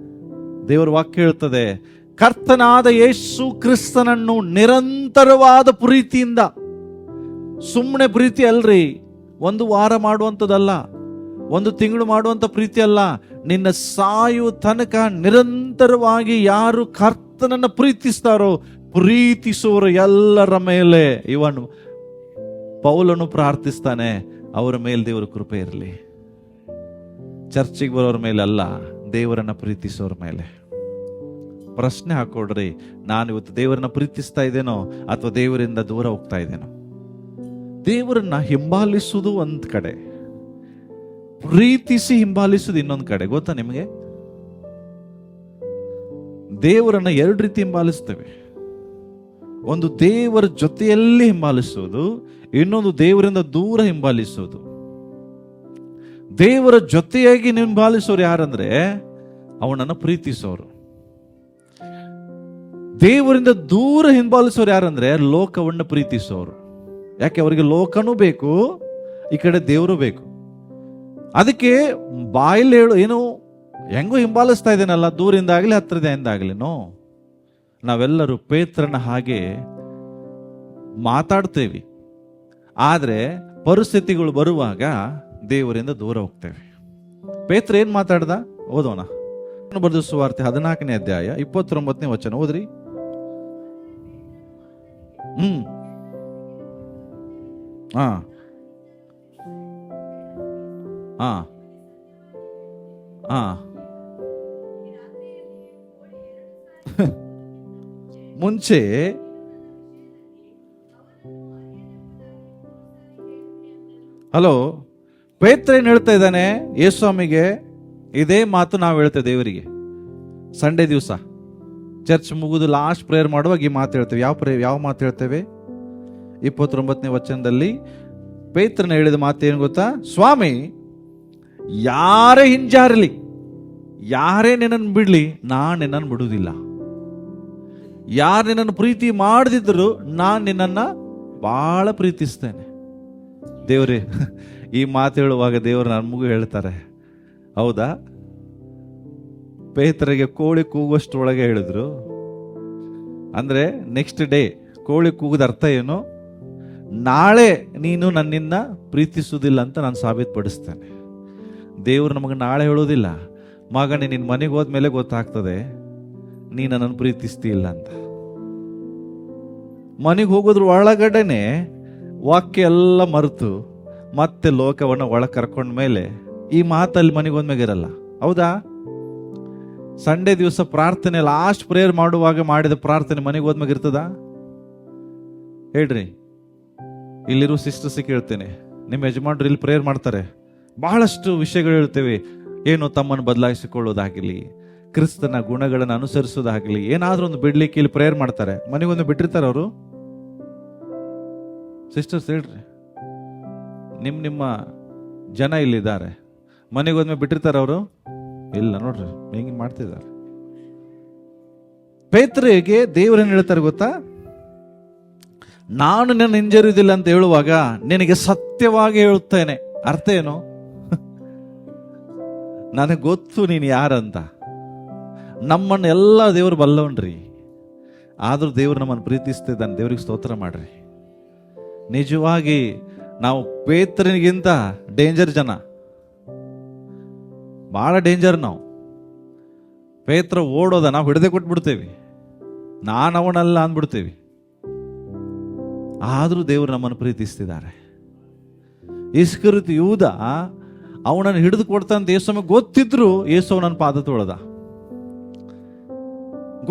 ದೇವರ ವಾಕ್ಯ ಹೇಳ್ತದೆ, ಕರ್ತನಾದ ಯೇಸು ಕ್ರಿಸ್ತನನ್ನು ನಿರಂತರವಾದ ಪ್ರೀತಿಯಿಂದ. ಸುಮ್ಮನೆ ಪ್ರೀತಿ ಅಲ್ರಿ, ಒಂದು ವಾರ ಮಾಡುವಂಥದ್ದಲ್ಲ, ಒಂದು ತಿಂಗಳು ಮಾಡುವಂತ ಪ್ರೀತಿ ಅಲ್ಲ, ನಿನ್ನ ಸಾಯುವ ತನಕ ನಿರಂತರವಾಗಿ ಯಾರು ಕರ್ತನನ್ನ ಪ್ರೀತಿಸ್ತಾರೋ ಪ್ರೀತಿಸುವವರು ಎಲ್ಲರ ಮೇಲೆ, ಇವನು ಪೌಲನು ಪ್ರಾರ್ಥಿಸ್ತಾನೆ, ಅವರ ಮೇಲೆ ದೇವರ ಕೃಪೆ ಇರಲಿ. ಚರ್ಚಿಗೆ ಬರೋರ ಮೇಲೆ ಅಲ್ಲ, ದೇವರನ್ನ ಪ್ರೀತಿಸೋರ ಮೇಲೆ. ಪ್ರಶ್ನೆ ಹಾಕೊಡ್ರಿ, ನಾನು ಇವತ್ತು ದೇವರನ್ನ ಪ್ರೀತಿಸ್ತಾ ಇದ್ದೇನೋ ಅಥವಾ ದೇವರಿಂದ ದೂರ ಹೋಗ್ತಾ ಇದ್ದೇನೋ? ದೇವರನ್ನ ಹಿಂಬಾಲಿಸುವುದು ಒಂದ್ ಕಡೆ, ಪ್ರೀತಿಸಿ ಹಿಂಬಾಲಿಸುವುದು ಇನ್ನೊಂದು ಕಡೆ. ಗೊತ್ತಾ ನಿಮಗೆ? ದೇವರನ್ನ ಎರಡು ರೀತಿ ಹಿಂಬಾಲಿಸ್ತೇವೆ. ಒಂದು ದೇವರ ಜೊತೆಯಲ್ಲಿ ಹಿಂಬಾಲಿಸುವುದು, ಇನ್ನೊಂದು ದೇವರಿಂದ ದೂರ ಹಿಂಬಾಲಿಸುವುದು. ದೇವರ ಜೊತೆಯಾಗಿ ಹಿಂಬಾಲಿಸೋರು ಯಾರಂದ್ರೆ ಅವನನ್ನು ಪ್ರೀತಿಸೋರು. ದೇವರಿಂದ ದೂರ ಹಿಂಬಾಲಿಸೋರು ಯಾರಂದ್ರೆ ಲೋಕವನ್ನು ಪ್ರೀತಿಸೋರು. ಯಾಕೆ? ಅವರಿಗೆ ಲೋಕನೂ ಬೇಕು, ಈ ಕಡೆ ದೇವರು ಬೇಕು. ಅದಕ್ಕೆ ಬಾಯಲ್ಲಿ ಹೇಳು, ಏನು ಹೆಂಗೋ ಹಿಂಬಾಲಿಸ್ತಾ ಇದ್ದೇನಲ್ಲ, ದೂರಿಂದ ಆಗಲಿ ಹತ್ತಿರದಿಂದ ಆಗಲಿನೋ. ನಾವೆಲ್ಲರೂ ಪೇತ್ರನ ಹಾಗೆ ಮಾತಾಡ್ತೇವೆ, ಆದರೆ ಪರಿಸ್ಥಿತಿಗಳು ಬರುವಾಗ ದೇವರಿಂದ ದೂರ ಹೋಗ್ತೇವೆ. ಪೇತ್ರ ಏನ್ ಮಾತಾಡ್ದ? ಓದೋಣ. ಬರೆದ ಸುವಾರ್ತೆ 14ನೇ ಅಧ್ಯಾಯ 29ನೇ ವಚನ ಓದ್ರಿ. ಹಾ ಹಾ ಹಾ ಮುಂಚೆ ಹಲೋ, ಪೇತ್ರ ಏನ್ ಹೇಳ್ತಾ ಇದ್ದಾನೆ ಯೇಸುಸ್ವಾಮಿಗೆ? ಇದೇ ಮಾತು ನಾವು ಹೇಳ್ತೇವೆ ದೇವರಿಗೆ ಸಂಡೇ ದಿವಸ ಚರ್ಚ್ ಮುಗಿದು ಲಾಸ್ಟ್ ಪ್ರೇಯರ್ ಮಾಡುವಾಗ ಈ ಮಾತು ಹೇಳ್ತೇವೆ. ಯಾವ ಮಾತು ಹೇಳ್ತೇವೆ? 29ನೇ ವಚನದಲ್ಲಿ ಪೇತ್ರನ ಹೇಳಿದ ಮಾತು ಏನು ಗೊತ್ತಾ? ಸ್ವಾಮಿ, ಯಾರೇ ಹಿಂಜಾರಲಿ, ಯಾರೇ ನಿನ್ನನ್ನು ಬಿಡ್ಲಿ, ನಾನು ನಿನ್ನನ್ನು ಬಿಡುವುದಿಲ್ಲ. ಯಾರು ನಿನ್ನನ್ನು ಪ್ರೀತಿ ಮಾಡದಿದ್ರು ನಾನು ನಿನ್ನನ್ನು ಬಹಳ ಪ್ರೀತಿಸ್ತೇನೆ. ದೇವ್ರೇ, ಈ ಮಾತು ಹೇಳುವಾಗ ದೇವರು ನಮಗೂ ಹೇಳ್ತಾರೆ. ಹೌದಾ? ಪೇತ್ರಗೆ ಕೋಳಿ ಕೂಗುವಷ್ಟರೊಳಗೆ ಹೇಳಿದ್ರು. ಅಂದ್ರೆ ನೆಕ್ಸ್ಟ್ ಡೇ ಕೋಳಿ ಕೂಗದ ಅರ್ಥ ಏನು? ನಾಳೆ ನೀನು ನನ್ನಿಂದ ಪ್ರೀತಿಸುವುದಿಲ್ಲ ಅಂತ ನಾನು ಸಾಬೀತುಪಡಿಸ್ತೇನೆ. ದೇವರು ನಮಗೆ ನಾಳೆ ಹೇಳೋದಿಲ್ಲ, ಮಗನೇ ನಿನ್ನ ಮನೆಗೆ ಹೋದ್ಮೇಲೆ ಗೊತ್ತಾಗ್ತದೆ ನೀ ನನ್ನನ್ನು ಪ್ರೀತಿಸ್ತೀಲ್ಲ ಅಂತ. ಮನೆಗೆ ಹೋಗೋದ್ರ ಒಳಗಡೆನೆ ವಾಕ್ಯ ಎಲ್ಲ ಮರೆತು ಮತ್ತೆ ಲೋಕವನ್ನು ಒಳಗೆ ಕರ್ಕೊಂಡ ಮೇಲೆ ಈ ಮಾತಲ್ಲಿ ಮನೆಗೆ ಹೋದ್ಮೇಲೆ ಇರಲ್ಲ. ಹೌದಾ? ಸಂಡೇ ದಿವಸ ಪ್ರಾರ್ಥನೆ ಲಾಸ್ಟ್ ಪ್ರೇಯರ್ ಮಾಡುವಾಗ ಮಾಡಿದ ಪ್ರಾರ್ಥನೆ ಮನೆಗೆ ಹೋದ್ಮೇಲೆ ಇರ್ತದ? ಹೇಳ್ರಿ. ಇಲ್ಲಿರೋ ಸಿಸ್ಟರ್ಸ್ ಕೇಳ್ತೇನೆ, ನಿಮ್ಮ ಯಜಮಾನ್ರು ಇಲ್ಲಿ ಪ್ರೇಯರ್ ಮಾಡ್ತಾರೆ, ಬಹಳಷ್ಟು ವಿಷಯಗಳು ಹೇಳ್ತೇವೆ. ಏನು ತಮ್ಮನ್ನು ಬದಲಾಯಿಸಿಕೊಳ್ಳೋದಾಗಲಿ, ಕ್ರಿಸ್ತನ ಗುಣಗಳನ್ನು ಅನುಸರಿಸೋದಾಗಲಿ, ಏನಾದ್ರೂ ಒಂದು ಬಿಡ್ಲಿಕ್ಕೆ ಇಲ್ಲಿ ಪ್ರೇಯರ್ ಮಾಡ್ತಾರೆ. ಮನೆಗೊಂದು ಬಿಟ್ಟಿರ್ತಾರೆ ಅವರು. ಸಿಸ್ಟರ್ಸ್ ಹೇಳ್ರಿ, ನಿಮ್ಮ ಜನ ಇಲ್ಲಿದ್ದಾರೆ, ಮನೆಗೊಂದ್ಮೆ ಬಿಟ್ಟಿರ್ತಾರೆ ಅವರು? ಇಲ್ಲ. ನೋಡ್ರಿ ಹೆಂಗೆ ಮಾಡ್ತಿದ್ದಾರೆ. ಪೇತ್ರಗೆ ದೇವರೇನು ಹೇಳ್ತಾರೆ ಗೊತ್ತಾ? ನಾನು ನಿನ್ನ ಹಿಂಜರಿಯುವುದಿಲ್ಲ ಅಂತ ಹೇಳುವಾಗ ನಿನಗೆ ಸತ್ಯವಾಗಿ ಹೇಳುತ್ತೇನೆ. ಅರ್ಥ ಏನು? ನನಗೆ ಗೊತ್ತು ನೀನು ಯಾರಂತ. ನಮ್ಮನ್ನೆಲ್ಲ ದೇವರು ಬಲ್ಲವನ್ರಿ, ಆದ್ರೂ ದೇವರು ನಮ್ಮನ್ನು ಪ್ರೀತಿಸ್ತಿದ್ದಾನೆ. ದೇವ್ರಿಗೆ ಸ್ತೋತ್ರ ಮಾಡ್ರಿ. ನಿಜವಾಗಿ ನಾವು ಪೇತ್ರನಿಗಿಂತ ಡೇಂಜರ್ ಜನ, ಬಹಳ ಡೇಂಜರ್. ನಾವು ಪೇತ್ರ ಓಡೋದ ನಾವು ಹಿಡದೆ ಕೊಟ್ಬಿಡ್ತೇವೆ, ನಾನು ಅವನಲ್ಲ ಅಂದ್ಬಿಡ್ತೇವೆ. ಆದ್ರೂ ದೇವರು ನಮ್ಮನ್ನು ಪ್ರೀತಿಸ್ತಿದ್ದಾರೆ. ಇಸ್ಕರಿಯೋತ ಯೂದ ಅವನನ್ನು ಹಿಡಿದು ಕೊಡ್ತಾನಂತ ಯೇಸುವಿಗೆ ಗೊತ್ತಿದ್ರು ಯೇಸು ಅವನನ್ನು ಪಾದ ತೊಳೆದ.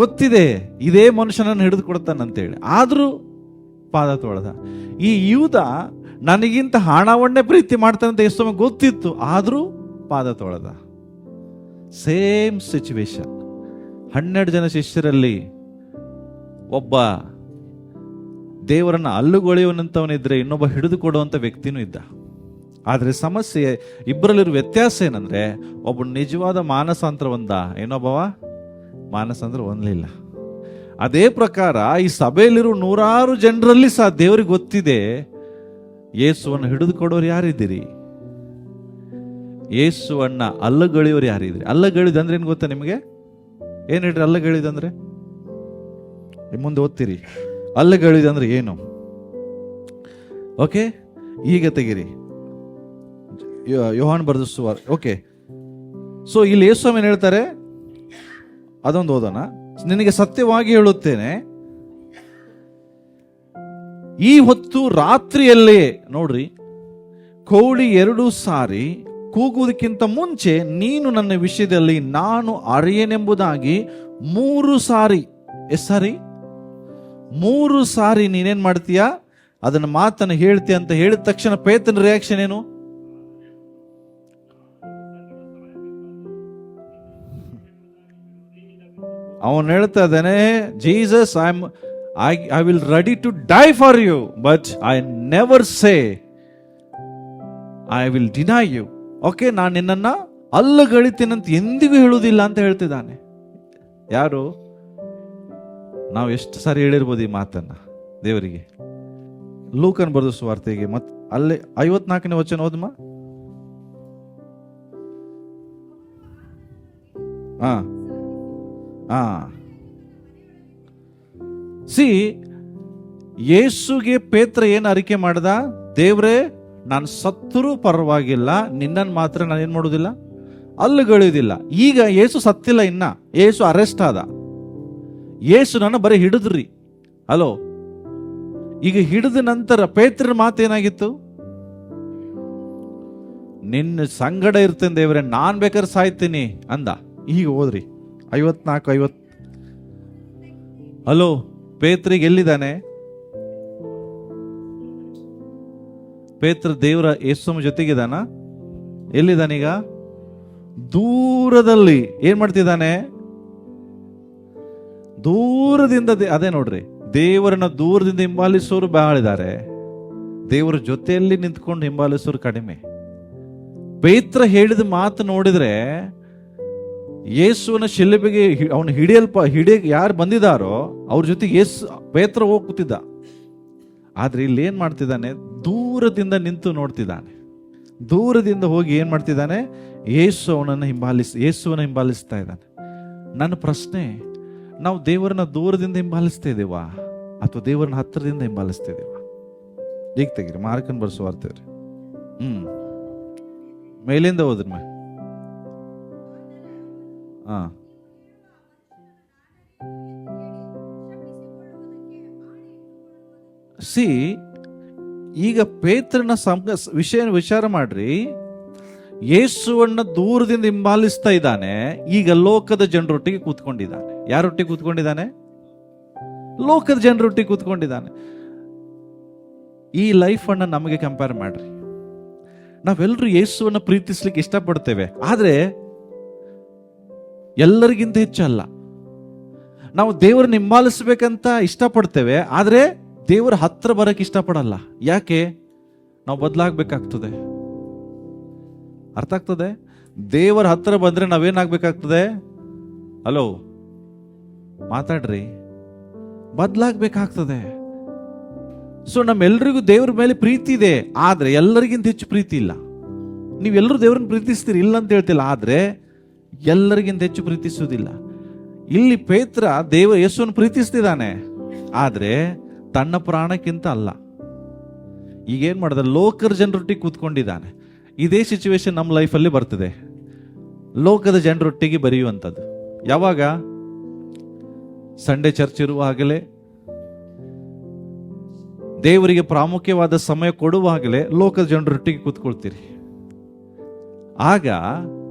ಗೊತ್ತಿದೆ ಇದೇ ಮನುಷ್ಯನನ್ನು ಹಿಡಿದು ಕೊಡ್ತಾನಂತೇಳಿ, ಆದ್ರೂ ಪಾದ ತೊಳೆದ. ಈ ಯೂದ ನನಗಿಂತ ಹಣವನ್ನೇ ಪ್ರೀತಿ ಮಾಡ್ತಾನಂತ ಯೇಸುವಿಗೆ ಗೊತ್ತಿತ್ತು, ಆದ್ರೂ ಪಾದ ತೊಳೆದ. Same situation. 12 ಜನ ಶಿಷ್ಯರಲ್ಲಿ ಒಬ್ಬ ದೇವರನ್ನ ಅಲ್ಲುಗೊಳೆಯುವಂತವನಿದ್ರೆ ಇನ್ನೊಬ್ಬ ಹಿಡಿದು ಕೊಡುವಂತ ವ್ಯಕ್ತಿನೂ ಇದ್ದ. ಆದ್ರೆ ಸಮಸ್ಯೆ ಇಬ್ಬರಲ್ಲಿರುವ ವ್ಯತ್ಯಾಸ ಏನಂದ್ರೆ, ಒಬ್ಬ ನಿಜವಾದ ಮಾನಸಾಂತರ ಹೊಂದ, ಇನ್ನೊಬ್ಬವ ಮಾನಸಾಂತರ ಹೊಂದಲಿಲ್ಲ. ಅದೇ ಪ್ರಕಾರ ಈ ಸಭೆಯಲ್ಲಿರುವ 100 ಜನರಲ್ಲಿ ಸಹ ದೇವರಿಗೆ ಗೊತ್ತಿದೆ ಯೇಸುವನ್ನು ಹಿಡಿದು ಕೊಡೋರು ಯಾರಿದ್ದೀರಿ, ಯೇಸುವನ್ನ ಅಲ್ಲಗಳೆಯೋರು ಯಾರಿದ್ರಿ. ಅಲ್ಲಗಳಿದಂದ್ರೆ ಏನು ಗೊತ್ತಾ ನಿಮಗೆ? ಏನ್ ಹೇಳ್ರಿ ಅಲ್ಲಗಳಿದಂದ್ರೆ? ಮುಂದೆ ಓದ್ತೀರಿ. ಅಲ್ಲಗಳಿದಂದ್ರೆ ಏನು? ಓಕೆ, ಈಗ ತೆಗಿರಿ. ಯೋಹಾನ್ ಬರೆದ ಸುವಾರ್ತೆ. ಓಕೆ, ಸೊ ಇಲ್ಲಿ ಯೇಸು ಸ್ವಾಮಿ ಏನು ಹೇಳ್ತಾರೆ ಅದೊಂದು ಓದೋಣ. ನಿನಗೆ ಸತ್ಯವಾಗಿ ಹೇಳುತ್ತೇನೆ, ಈ ಹೊತ್ತು ರಾತ್ರಿಯಲ್ಲೇ, ನೋಡ್ರಿ, ಕೋಳಿ 2 ಸಾರಿ ಕೂಗುವುದಕ್ಕಿಂತ ಮುಂಚೆ ನೀನು ನನ್ನ ವಿಷಯದಲ್ಲಿ ನಾನು ಅರಿಯನೆಂಬುದಾಗಿ 3 ಸಾರಿ, ಎಷ್ಟು ಸಾರಿ? 3 ಸಾರಿ ನೀನೇನ್ ಮಾಡ್ತೀಯ, ಅದನ್ನ ಮಾತನ್ನು ಹೇಳ್ತೀಯ ಅಂತ ಹೇಳಿದ ತಕ್ಷಣ ಪೇತ್ರನ ರಿಯಾಕ್ಷನ್ ಏನು? ಅವನು ಹೇಳ್ತಾ ಇದ್ದಾನೆ, Jesus, I will ready to die for you, but I never say I will deny you. Okay, ನಾನು ನಿನ್ನನ್ನು ಅಲ್ಲಗಳಿತೀನಂತ ಎಂದಿಗೂ ಹೇಳುವುದಿಲ್ಲ ಅಂತ ಹೇಳ್ತಿದ್ದಾನೆ. ಯಾರು? ನಾವು ಎಷ್ಟು ಸಾರಿ ಹೇಳಿರ್ಬೋದು ಈ ಮಾತನ್ನ ದೇವರಿಗೆ. ಲೂಕನ್ ಬರೆದ ಸುವಾರ್ತೆಗೆ ಮತ್ತೆ ಅಲ್ಲೇ 54ನೇ ವಚನ ಓದಮ್ಮ. ಯೇಸುಗೆ ಪೇತ್ರ ಏನು ಅರಿಕೆ ಮಾಡ್ದ? ದೇವ್ರೇ, ನಾನು ಸತ್ತರೂ ಪರವಾಗಿಲ್ಲ, ನಿನ್ನನ್ನು ಮಾತ್ರ ನಾನು ಏನು ಮಾಡೋದಿಲ್ಲ, ಅಲ್ಲುಗಳೆಯೋದಿಲ್ಲ. ಈಗ ಯೇಸು ಸತ್ತಿಲ್ಲ, ಇನ್ನ ಯೇಸು ಅರೆಸ್ಟ್ ಆದ. ಯೇಸು ನನ್ನ ಬರೀ ಹಿಡಿದ್ರಿ. ಹಲೋ, ಈಗ ಹಿಡಿದ ನಂತರ ಪೇತ್ರನ ಮಾತೇನಾಗಿತ್ತು? ನಿನ್ನ ಸಂಗಡ ಇರ್ತೇನೆ ದೇವ್ರೆ, ನಾನ್ ಬೇಕಾದ್ರೆ ಸಾಯ್ತೀನಿ ಅಂದ. ಈಗ ಹೋದ್ರಿ 54-50. ಹಲೋ, ಪೇತ್ರಿಗೆ ಎಲ್ಲಿದ್ದಾನೆ? ಪೇತ್ರ ದೇವರ ಯೇಸುವಿನ ಜೊತೆಗಿದಾನ? ಎಲ್ಲಿದ್ದಾನೀಗ? ದೂರದಲ್ಲಿ ಏನ್ ಮಾಡ್ತಿದ್ದಾನೆ? ದೂರದಿಂದ. ಅದೇ ನೋಡ್ರಿ, ದೇವರನ್ನ ದೂರದಿಂದ ಹಿಂಬಾಲಿಸೋರು ಬಹಳ ಇದ್ದಾರೆ, ದೇವರ ಜೊತೆಯಲ್ಲಿ ನಿಂತ್ಕೊಂಡು ಹಿಂಬಾಲಿಸೋರು ಕಡಿಮೆ. ಪೇತ್ರ ಹೇಳಿದ ಮಾತು ನೋಡಿದ್ರೆ, ಯೇಸುವಿನ ಶಿಲುಬೆಗೆ ಅವನು ಹಿಡಿಯಕ್ಕೆ ಯಾರು ಬಂದಿದ್ದಾರೋ ಅವ್ರ ಜೊತೆಗೆ ಪೇತ್ರ ಹೋಗಿ ಕೂತಿದ್ದ. ಆದ್ರೆ ಇಲ್ಲಿ ಏನ್ ಮಾಡ್ತಿದ್ದಾನೆ? ದೂರದಿಂದ ನಿಂತು ನೋಡ್ತಿದ್ದಾನೆ. ದೂರದಿಂದ ಹೋಗಿ ಏನ್ ಮಾಡ್ತಿದ್ದಾನೆ? ಯೇಸುವನ್ನ ಹಿಂಬಾಲಿಸ್ತಾ ಇದ್ದಾನೆ. ನನ್ನ ಪ್ರಶ್ನೆ, ನಾವು ದೇವರನ್ನ ದೂರದಿಂದ ಹಿಂಬಾಲಿಸ್ತಾ ಇದ್ದೇವಾ ಅಥವಾ ದೇವರನ್ನ ಹತ್ತಿರದಿಂದ ಹಿಂಬಾಲಿಸ್ತಾ ಇದ್ದೇವಾ? ಈಗ ತೆಗಿರಿ, ಮಾರ್ಕನ್ ಬರ್ಸುವಾರ್ತೇವ್ರಿ. ಮೇಲಿಂದ ಹೋದ್ರಿ ಮೇ. ಈಗ ಪೇತ್ರನ ವಿಚಾರ ಮಾಡ್ರಿ. ಯೇಸುವನ್ನ ದೂರದಿಂದ ಹಿಂಬಾಲಿಸ್ತಾ ಇದ್ದಾನೆ. ಈಗ ಲೋಕದ ಜನರೊಟ್ಟಿಗೆ ಕೂತ್ಕೊಂಡಿದ್ದಾನೆ. ಯಾರೊಟ್ಟಿಗೆ ಕೂತ್ಕೊಂಡಿದ್ದಾನೆ? ಲೋಕದ ಜನರೊಟ್ಟಿಗೆ ಕೂತ್ಕೊಂಡಿದ್ದಾನೆ. ಈ ಲೈಫ್ ಅನ್ನ ನಮಗೆ ಕಂಪೇರ್ ಮಾಡ್ರಿ. ನಾವೆಲ್ಲರೂ ಯೇಸುವನ್ನ ಪ್ರೀತಿಸ್ಲಿಕ್ಕೆ ಇಷ್ಟಪಡ್ತೇವೆ, ಆದ್ರೆ ಎಲ್ಲರಿಗಿಂತ ಹೆಚ್ಚಲ್ಲ. ನಾವು ದೇವರನ್ನ ಹಿಂಬಾಲಿಸ್ಬೇಕಂತ ಇಷ್ಟಪಡ್ತೇವೆ, ಆದ್ರೆ ದೇವರ ಹತ್ರ ಬರಕ್ಕೆ ಇಷ್ಟಪಡಲ್ಲ. ಯಾಕೆ? ನಾವು ಬದಲಾಗಬೇಕಾಗ್ತದೆ. ಅರ್ಥ ಆಗ್ತದೆ? ದೇವರ ಹತ್ರ ಬಂದ್ರೆ ನಾವೇನಾಗಬೇಕಾಗ್ತದೆ? ಹಲೋ, ಮಾತಾಡ್ರಿ. ಬದಲಾಗಬೇಕಾಗ್ತದೆ. ಸೊ ನಮ್ಮೆಲ್ಲರಿಗೂ ದೇವ್ರ ಮೇಲೆ ಪ್ರೀತಿ ಇದೆ, ಆದ್ರೆ ಎಲ್ಲರಿಗಿಂತ ಹೆಚ್ಚು ಪ್ರೀತಿ ಇಲ್ಲ. ನೀವೆಲ್ಲರೂ ದೇವ್ರನ್ನ ಪ್ರೀತಿಸ್ತೀರಿ, ಇಲ್ಲ ಅಂತ ಹೇಳ್ತಿಲ್ಲ, ಆದ್ರೆ ಎಲ್ಲರಿಗಿಂತ ಹೆಚ್ಚು ಪ್ರೀತಿಸುವುದಿಲ್ಲ. ಇಲ್ಲಿ ಪೇತ್ರ ಯೇಸುವನ್ನು ಪ್ರೀತಿಸ್ತಿದ್ದಾನೆ, ಆದ್ರೆ ತನ್ನ ಪ್ರಾಣಕ್ಕಿಂತ ಅಲ್ಲ. ಈಗೇನ್ ಮಾಡಿದ? ಲೋಕದ ಜನರೊಟ್ಟಿಗೆ ಕೂತ್ಕೊಂಡಿದ್ದಾನೆ. ಇದೇ ಸಿಚುವೇಶನ್ ನಮ್ಮ ಲೈಫಲ್ಲಿ ಬರ್ತದೆ. ಲೋಕದ ಜನರೊಟ್ಟಿಗೆ ಬರೆಯುವಂಥದ್ದು ಯಾವಾಗ? ಸಂಡೇ ಚರ್ಚ್ ಇರುವಾಗಲೇ, ದೇವರಿಗೆ ಪ್ರಾಮುಖ್ಯವಾದ ಸಮಯ ಕೊಡುವಾಗಲೇ ಲೋಕದ ಜನರೊಟ್ಟಿಗೆ ಕೂತ್ಕೊಳ್ತೀರಿ. ಆಗ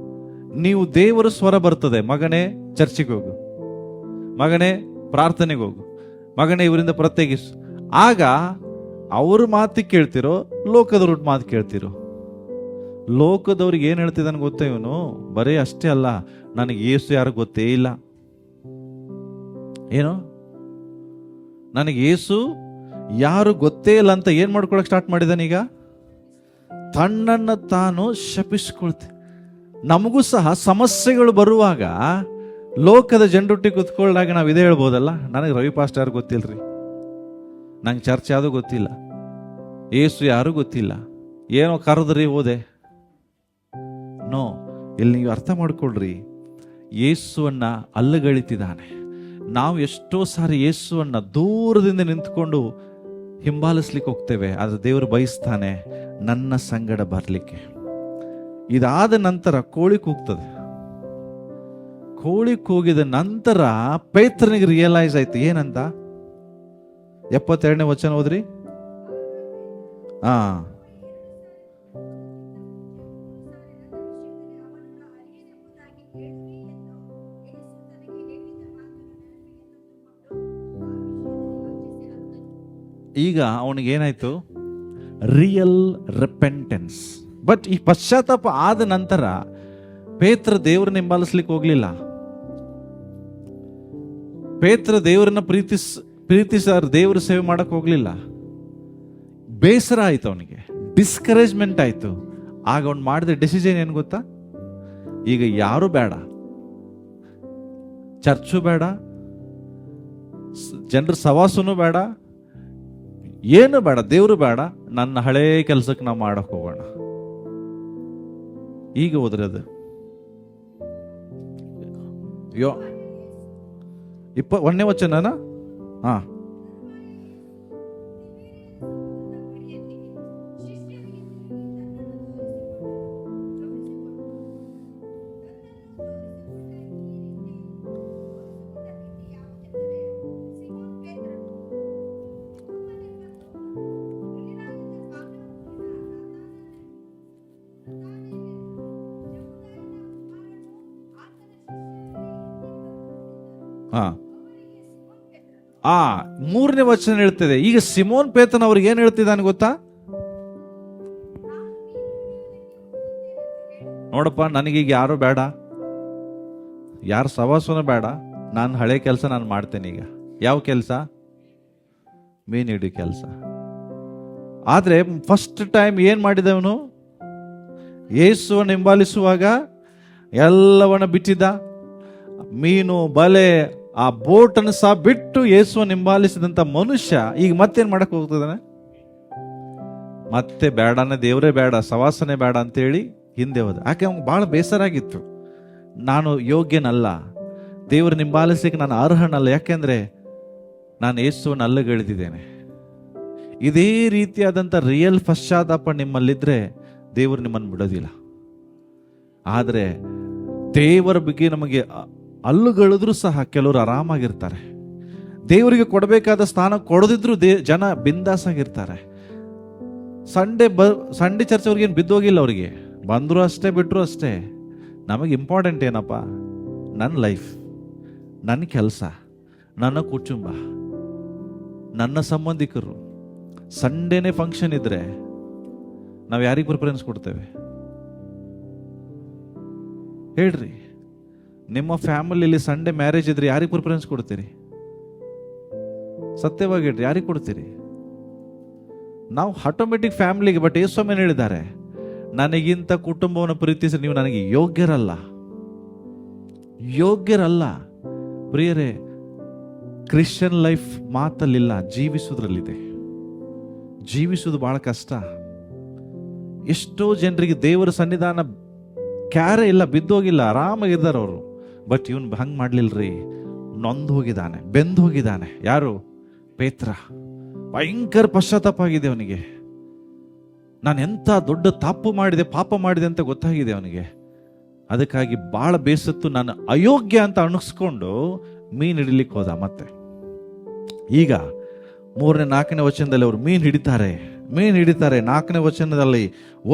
ನೀವು ದೇವರ ಸ್ವರ ಬರ್ತದೆ, ಮಗನೇ ಚರ್ಚಿಗೆ ಹೋಗು, ಮಗನೇ ಪ್ರಾರ್ಥನೆಗೆ ಹೋಗು, ಮಗನೇ ಇವರಿಂದ ಪ್ರತ್ಯೇಕಿಸು. ಆಗ ಅವ್ರ ಮಾತು ಕೇಳ್ತಿರೋ, ಲೋಕದವ್ರ ಮಾತು ಕೇಳ್ತಿರೋ? ಲೋಕದವ್ರಿಗೆ ಏನ್ ಹೇಳ್ತಿದ್ದಾನೆ ಗೊತ್ತೇ? ಇವನು ಬರೀ ಅಷ್ಟೇ ಅಲ್ಲ, ನನಗೆ ಯೇಸು ಯಾರು ಗೊತ್ತೇ ಇಲ್ಲ. ಏನು? ನನಗೆ ಯೇಸು ಯಾರು ಗೊತ್ತೇ ಇಲ್ಲ ಅಂತ ಏನ್ ಮಾಡ್ಕೊಳಕ್ ಸ್ಟಾರ್ಟ್ ಮಾಡಿದಾನೀಗ? ತನ್ನನ್ನು ತಾನು ಶಪಿಸ್ಕೊಳ್ತೆ. ನಮಗೂ ಸಹ ಸಮಸ್ಯೆಗಳು ಬರುವಾಗ ಲೋಕದ ಜನರೊಟ್ಟಿಗೆ ಕೂತ್ಕೊಳ್ಳಾಗ ನಾವು ಇದೇ ಹೇಳ್ಬೋದಲ್ಲ, ನನಗೆ ರವಿ ಪಾಸ್ಟರ್ ಯಾರು ಗೊತ್ತಿಲ್ರಿ, ನಂಗೆ ಚರ್ಚ್ ಯಾವುದು ಗೊತ್ತಿಲ್ಲ, ಯೇಸು ಯಾರು ಗೊತ್ತಿಲ್ಲ, ಏನೋ ಕರೆದ್ರಿ ಹೋದೆ. ನೋ, ಇಲ್ಲಿ ನೀವು ಅರ್ಥ ಮಾಡ್ಕೊಳ್ರಿ, ಯೇಸುವನ್ನ ಅಲ್ಲಗಳಿತಿದ್ದಾನೆ. ನಾವು ಎಷ್ಟೋ ಸಾರಿ ಯೇಸುವನ್ನ ದೂರದಿಂದ ನಿಂತ್ಕೊಂಡು ಹಿಂಬಾಲಿಸ್ಲಿಕ್ಕೆ ಹೋಗ್ತೇವೆ, ಆದ್ರೆ ದೇವರು ಬಯಸ್ತಾನೆ ನನ್ನ ಸಂಗಡ ಬರಲಿಕ್ಕೆ. ಇದಾದ ನಂತರ ಕೋಳಿ ಕೂಗ್ತದೆ. ಕೋಳಿ ಕೂಗಿದ ನಂತರ ಪೇತ್ರನಿಗೆ ರಿಯಲೈಸ್ ಆಯ್ತು. ಏನಂತ? 72ನೇ ವಚನ ಓದ್ರಿ. ಈಗ ಅವನಿಗೆ ಏನಾಯ್ತು? ರಿಯಲ್ ರೆಪೆಂಟೆನ್ಸ್. ಬಟ್ ಈ ಪಶ್ಚಾತ್ತಾಪ ಆದ ನಂತರ ಪೇತ್ರ ದೇವರನ್ನ ಹಿಂಬಾಲಿಸ್ಲಿಕ್ಕೆ ಹೋಗ್ಲಿಲ್ಲ. ಪೇತ್ರ ದೇವರನ್ನ ಪ್ರೀತಿಸಾರ ದೇವರ ಸೇವೆ ಮಾಡಕ್ ಹೋಗ್ಲಿಲ್ಲ. ಬೇಸರ ಆಯ್ತು ಅವನಿಗೆ, ಡಿಸ್ಕರೇಜ್ಮೆಂಟ್ ಆಯ್ತು. ಆಗ ಅವ್ನು ಮಾಡಿದ ಡಿಸಿಷನ್ ಏನು ಗೊತ್ತಾ? ಈಗ ಯಾರು ಬೇಡ, ಚರ್ಚು ಬೇಡ, ಜನರ ಸವಾಸನೂ ಬೇಡ, ಏನು ಬೇಡ, ದೇವರು ಬೇಡ, ನನ್ನ ಹಳೇ ಕೆಲಸಕ್ಕೆ ನಾವು ಮಾಡಕ್ ಹೋಗೋಣ. ಈಗ ಹೋದ್ರೆ ಅದು 21ನೇ ವಚನನಾ? ಮೂರನೇ ವಚನ ಹೇಳ್ತದೆ. ಈಗ ಸಿಮೋನ್ ಪೇತ್ರನ ಅವ್ರಿಗೆ ಏನ್ ಹೇಳ್ತಿದ್ದಾನೆ ಗೊತ್ತಾ? ನೋಡಪ್ಪ, ನನಗೀಗ ಯಾರು ಬೇಡ, ಯಾರ ಸವಾಸನ ಬೇಡ, ನಾನು ಹಳೆ ಕೆಲಸ ನಾನು ಮಾಡ್ತೇನೆ. ಈಗ ಯಾವ ಕೆಲಸ? ಮೀನು ಹಿಡಿಯೋ ಕೆಲಸ. ಆದ್ರೆ ಫಸ್ಟ್ ಟೈಮ್ ಏನ್ ಮಾಡಿದವನು? ಯೇಸುವನ್ನು ಹಿಂಬಾಲಿಸುವಾಗ ಎಲ್ಲವನ್ನ ಬಿಟ್ಟಿದ್ದ. ಮೀನು, ಬಲೆ, ಆ ಬೋಟನ್ನು ಸಹ ಬಿಟ್ಟು ಯೇಸುವನ್ನು ಹಿಂಬಾಲಿಸಿದಂತ ಮನುಷ್ಯ ಈಗ ಮತ್ತೇನ್ ಮಾಡಕ್ ಹೋಗ್ತದಾನೆ? ಮತ್ತೆ ಬೇಡನೇ, ದೇವರೇ ಬೇಡ, ಸವಾಸನೆ ಬೇಡ ಅಂತೇಳಿ ಹಿಂದೆ ಹೋದ. ಯಾಕೆ ಅವ್ನಿಗೆ ಬಹಳ ಬೇಸರ ಆಗಿತ್ತು. ನಾನು ಯೋಗ್ಯನಲ್ಲ, ದೇವರನ್ನ ಹಿಂಬಾಲಿಸ್ಲಿಕ್ಕೆ ನಾನು ಅರ್ಹನಲ್ಲ, ಯಾಕೆಂದ್ರೆ ನಾನು ಯೇಸುವನ್ನು ಅಲ್ಲಗಳೆದಿದ್ದೇನೆ. ಇದೇ ರೀತಿಯಾದಂಥ ರಿಯಲ್ ಪಶ್ಚಾತ್ತಾಪ ನಿಮ್ಮಲ್ಲಿದ್ರೆ ದೇವರು ನಿಮ್ಮನ್ನು ಬಿಡೋದಿಲ್ಲ. ಆದರೆ ದೇವರ ಬಗ್ಗೆ ನಮಗೆ ಅಲ್ಲುಗಳಿದ್ರು ಸಹ ಕೆಲವರು ಆರಾಮಾಗಿರ್ತಾರೆ. ದೇವರಿಗೆ ಕೊಡಬೇಕಾದ ಸ್ಥಾನ ಕೊಡದಿದ್ರು ಜನ ಬಿಂದಾಸಾಗಿರ್ತಾರೆ. ಸಂಡೇ ಚರ್ಚ್ ಅವ್ರಿಗೇನು ಬಿದ್ದೋಗಿಲ್ಲ, ಅವರಿಗೆ ಬಂದ್ರು ಅಷ್ಟೇ, ಬಿಟ್ರು ಅಷ್ಟೇ. ನಮಗೆ ಇಂಪಾರ್ಟೆಂಟ್ ಏನಪ್ಪ? ನನ್ನ ಲೈಫ್, ನನ್ನ ಕೆಲಸ, ನನ್ನ ಕುಟುಂಬ, ನನ್ನ ಸಂಬಂಧಿಕರು. ಸಂಡೇನೇ ಫಂಕ್ಷನ್ ಇದ್ರೆ ನಾವು ಯಾರಿಗೆ ಪ್ರಿಫರೆನ್ಸ್ ಕೊಡ್ತೇವೆ ಹೇಳ್ರಿ? ನಿಮ್ಮ ಫ್ಯಾಮಿಲಿಯಲ್ಲಿ ಸಂಡೇ ಮ್ಯಾರೇಜ್ ಇದ್ರೆ ಯಾರಿಗೆ ಪ್ರಿಫರೆನ್ಸ್ ಕೊಡ್ತೀರಿ? ಸತ್ಯವಾಗಿ ಹೇಳ್ರಿ, ಯಾರಿಗೆ ಕೊಡ್ತೀರಿ? ನಾವು ಆಟೋಮೆಟಿಕ್ ಫ್ಯಾಮಿಲಿಗೆ. ಬಟ್ ಯೇಸುಸ್ವಾಮಿ ಹೇಳಿದ್ದಾರೆ, ನನಗಿಂತ ಕುಟುಂಬವನ್ನು ಪ್ರೀತಿಸಿ ನೀವು ನನಗೆ ಯೋಗ್ಯರಲ್ಲ. ಪ್ರಿಯರೇ, ಕ್ರಿಶ್ಚಿಯನ್ ಲೈಫ್ ಮಾತಲ್ಲಿಲ್ಲ, ಜೀವಿಸುವುದ್ರಲ್ಲಿದೆ. ಜೀವಿಸುವುದು ಬಹಳ ಕಷ್ಟ. ಎಷ್ಟೋ ಜನರಿಗೆ ದೇವರ ಸನ್ನಿಧಾನ ಕ್ಯಾರೆ ಇಲ್ಲ, ಬಿದ್ದೋಗಿಲ್ಲ, ಆರಾಮಾಗಿದ್ದಾರೆ ಅವರು. ಬಟ್ ಇವನು ಹಂಗೆ ಮಾಡ್ಲಿಲ್ರಿ, ನೊಂದು ಹೋಗಿದ್ದಾನೆ, ಬೆಂದು ಹೋಗಿದ್ದಾನೆ. ಯಾರು? ಪೇತ್ರ. ಭಯಂಕರ ಪಶ್ಚಾತ್ತಾಪ ಆಗಿದೆ ಅವನಿಗೆ. ನಾನು ಎಂಥ ದೊಡ್ಡ ತಪ್ಪು ಮಾಡಿದೆ, ಪಾಪ ಮಾಡಿದೆ ಅಂತ ಗೊತ್ತಾಗಿದೆ ಅವನಿಗೆ. ಅದಕ್ಕಾಗಿ ಬಹಳ ಬೇಸತ್ತು, ನಾನು ಅಯೋಗ್ಯ ಅಂತ ಅನಿಸ್ಕೊಂಡು ಮೀನು ಹಿಡಿಲಿಕ್ಕೆ ಹೋದ. ಮತ್ತೆ ಈಗ 3ನೇ 4ನೇ ವಚನದಲ್ಲಿ ಅವರು ಮೀನು ಹಿಡಿತಾರೆ. 4ನೇ ವಚನದಲ್ಲಿ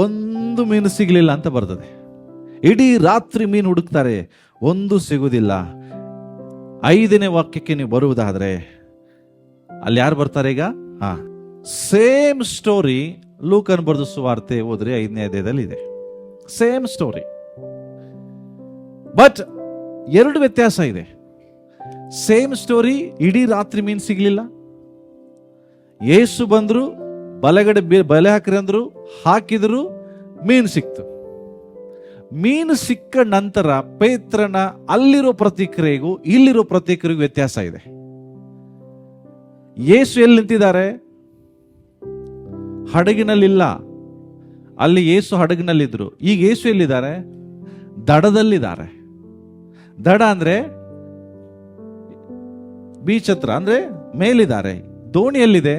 ಒಂದು ಮೀನು ಸಿಗಲಿಲ್ಲ ಅಂತ ಬರ್ತದೆ. ಇಡೀ ರಾತ್ರಿ ಮೀನು ಹುಡುಕ್ತಾರೆ, ಒಂದು ಸಿಗುವುದಿಲ್ಲ. 5ನೇ ವಾಕ್ಯಕ್ಕೆ ನೀವು ಬರುವುದಾದ್ರೆ ಅಲ್ಲಿ ಯಾರು ಬರ್ತಾರೆ ಈಗ? ಸೇಮ್ ಸ್ಟೋರಿ ಲೂಕನ್ ಬರೆದ ಸುವಾರ್ತೆ ಓದ್ರಿ, 5ನೇ ಅಧ್ಯಾಯದಲ್ಲಿ ಇದೆ. ಸೇಮ್ ಸ್ಟೋರಿ, ಬಟ್ 2 ವ್ಯತ್ಯಾಸ ಇದೆ. ಸೇಮ್ ಸ್ಟೋರಿ, ಇಡೀ ರಾತ್ರಿ ಮೀನು ಸಿಗ್ಲಿಲ್ಲ. ಯೇಸು ಬಂದ್ರು, ಬಲಗಡೆ ಬಲೆ ಹಾಕ್ರಿ ಅಂದ್ರು, ಹಾಕಿದ್ರು, ಮೀನು ಸಿಕ್ತು. ಮೀನು ಸಿಕ್ಕ ನಂತರ ಪೇತ್ರನ ಅಲ್ಲಿರೋ ಪ್ರತಿಕ್ರಿಯೆಗೂ ಇಲ್ಲಿರೋ ಪ್ರತಿಕ್ರಿಯೆಗೂ ವ್ಯತ್ಯಾಸ ಇದೆ. ಯೇಸು ಎಲ್ಲಿ ನಿಂತಿದ್ದಾರೆ? ಹಡಗಿನಲ್ಲಿಲ್ಲ. ಅಲ್ಲಿ ಯೇಸು ಹಡಗಿನಲ್ಲಿದ್ರು. ಈಗ ಯೇಸು ಎಲ್ಲಿದ್ದಾರೆ? ದಡದಲ್ಲಿದ್ದಾರೆ. ದಡ ಅಂದ್ರೆ ಬೀಚ್ ಹತ್ರ, ಅಂದ್ರೆ ಮೇಲಿದ್ದಾರೆ. ದೋಣಿಯಲ್ಲಿದೆ,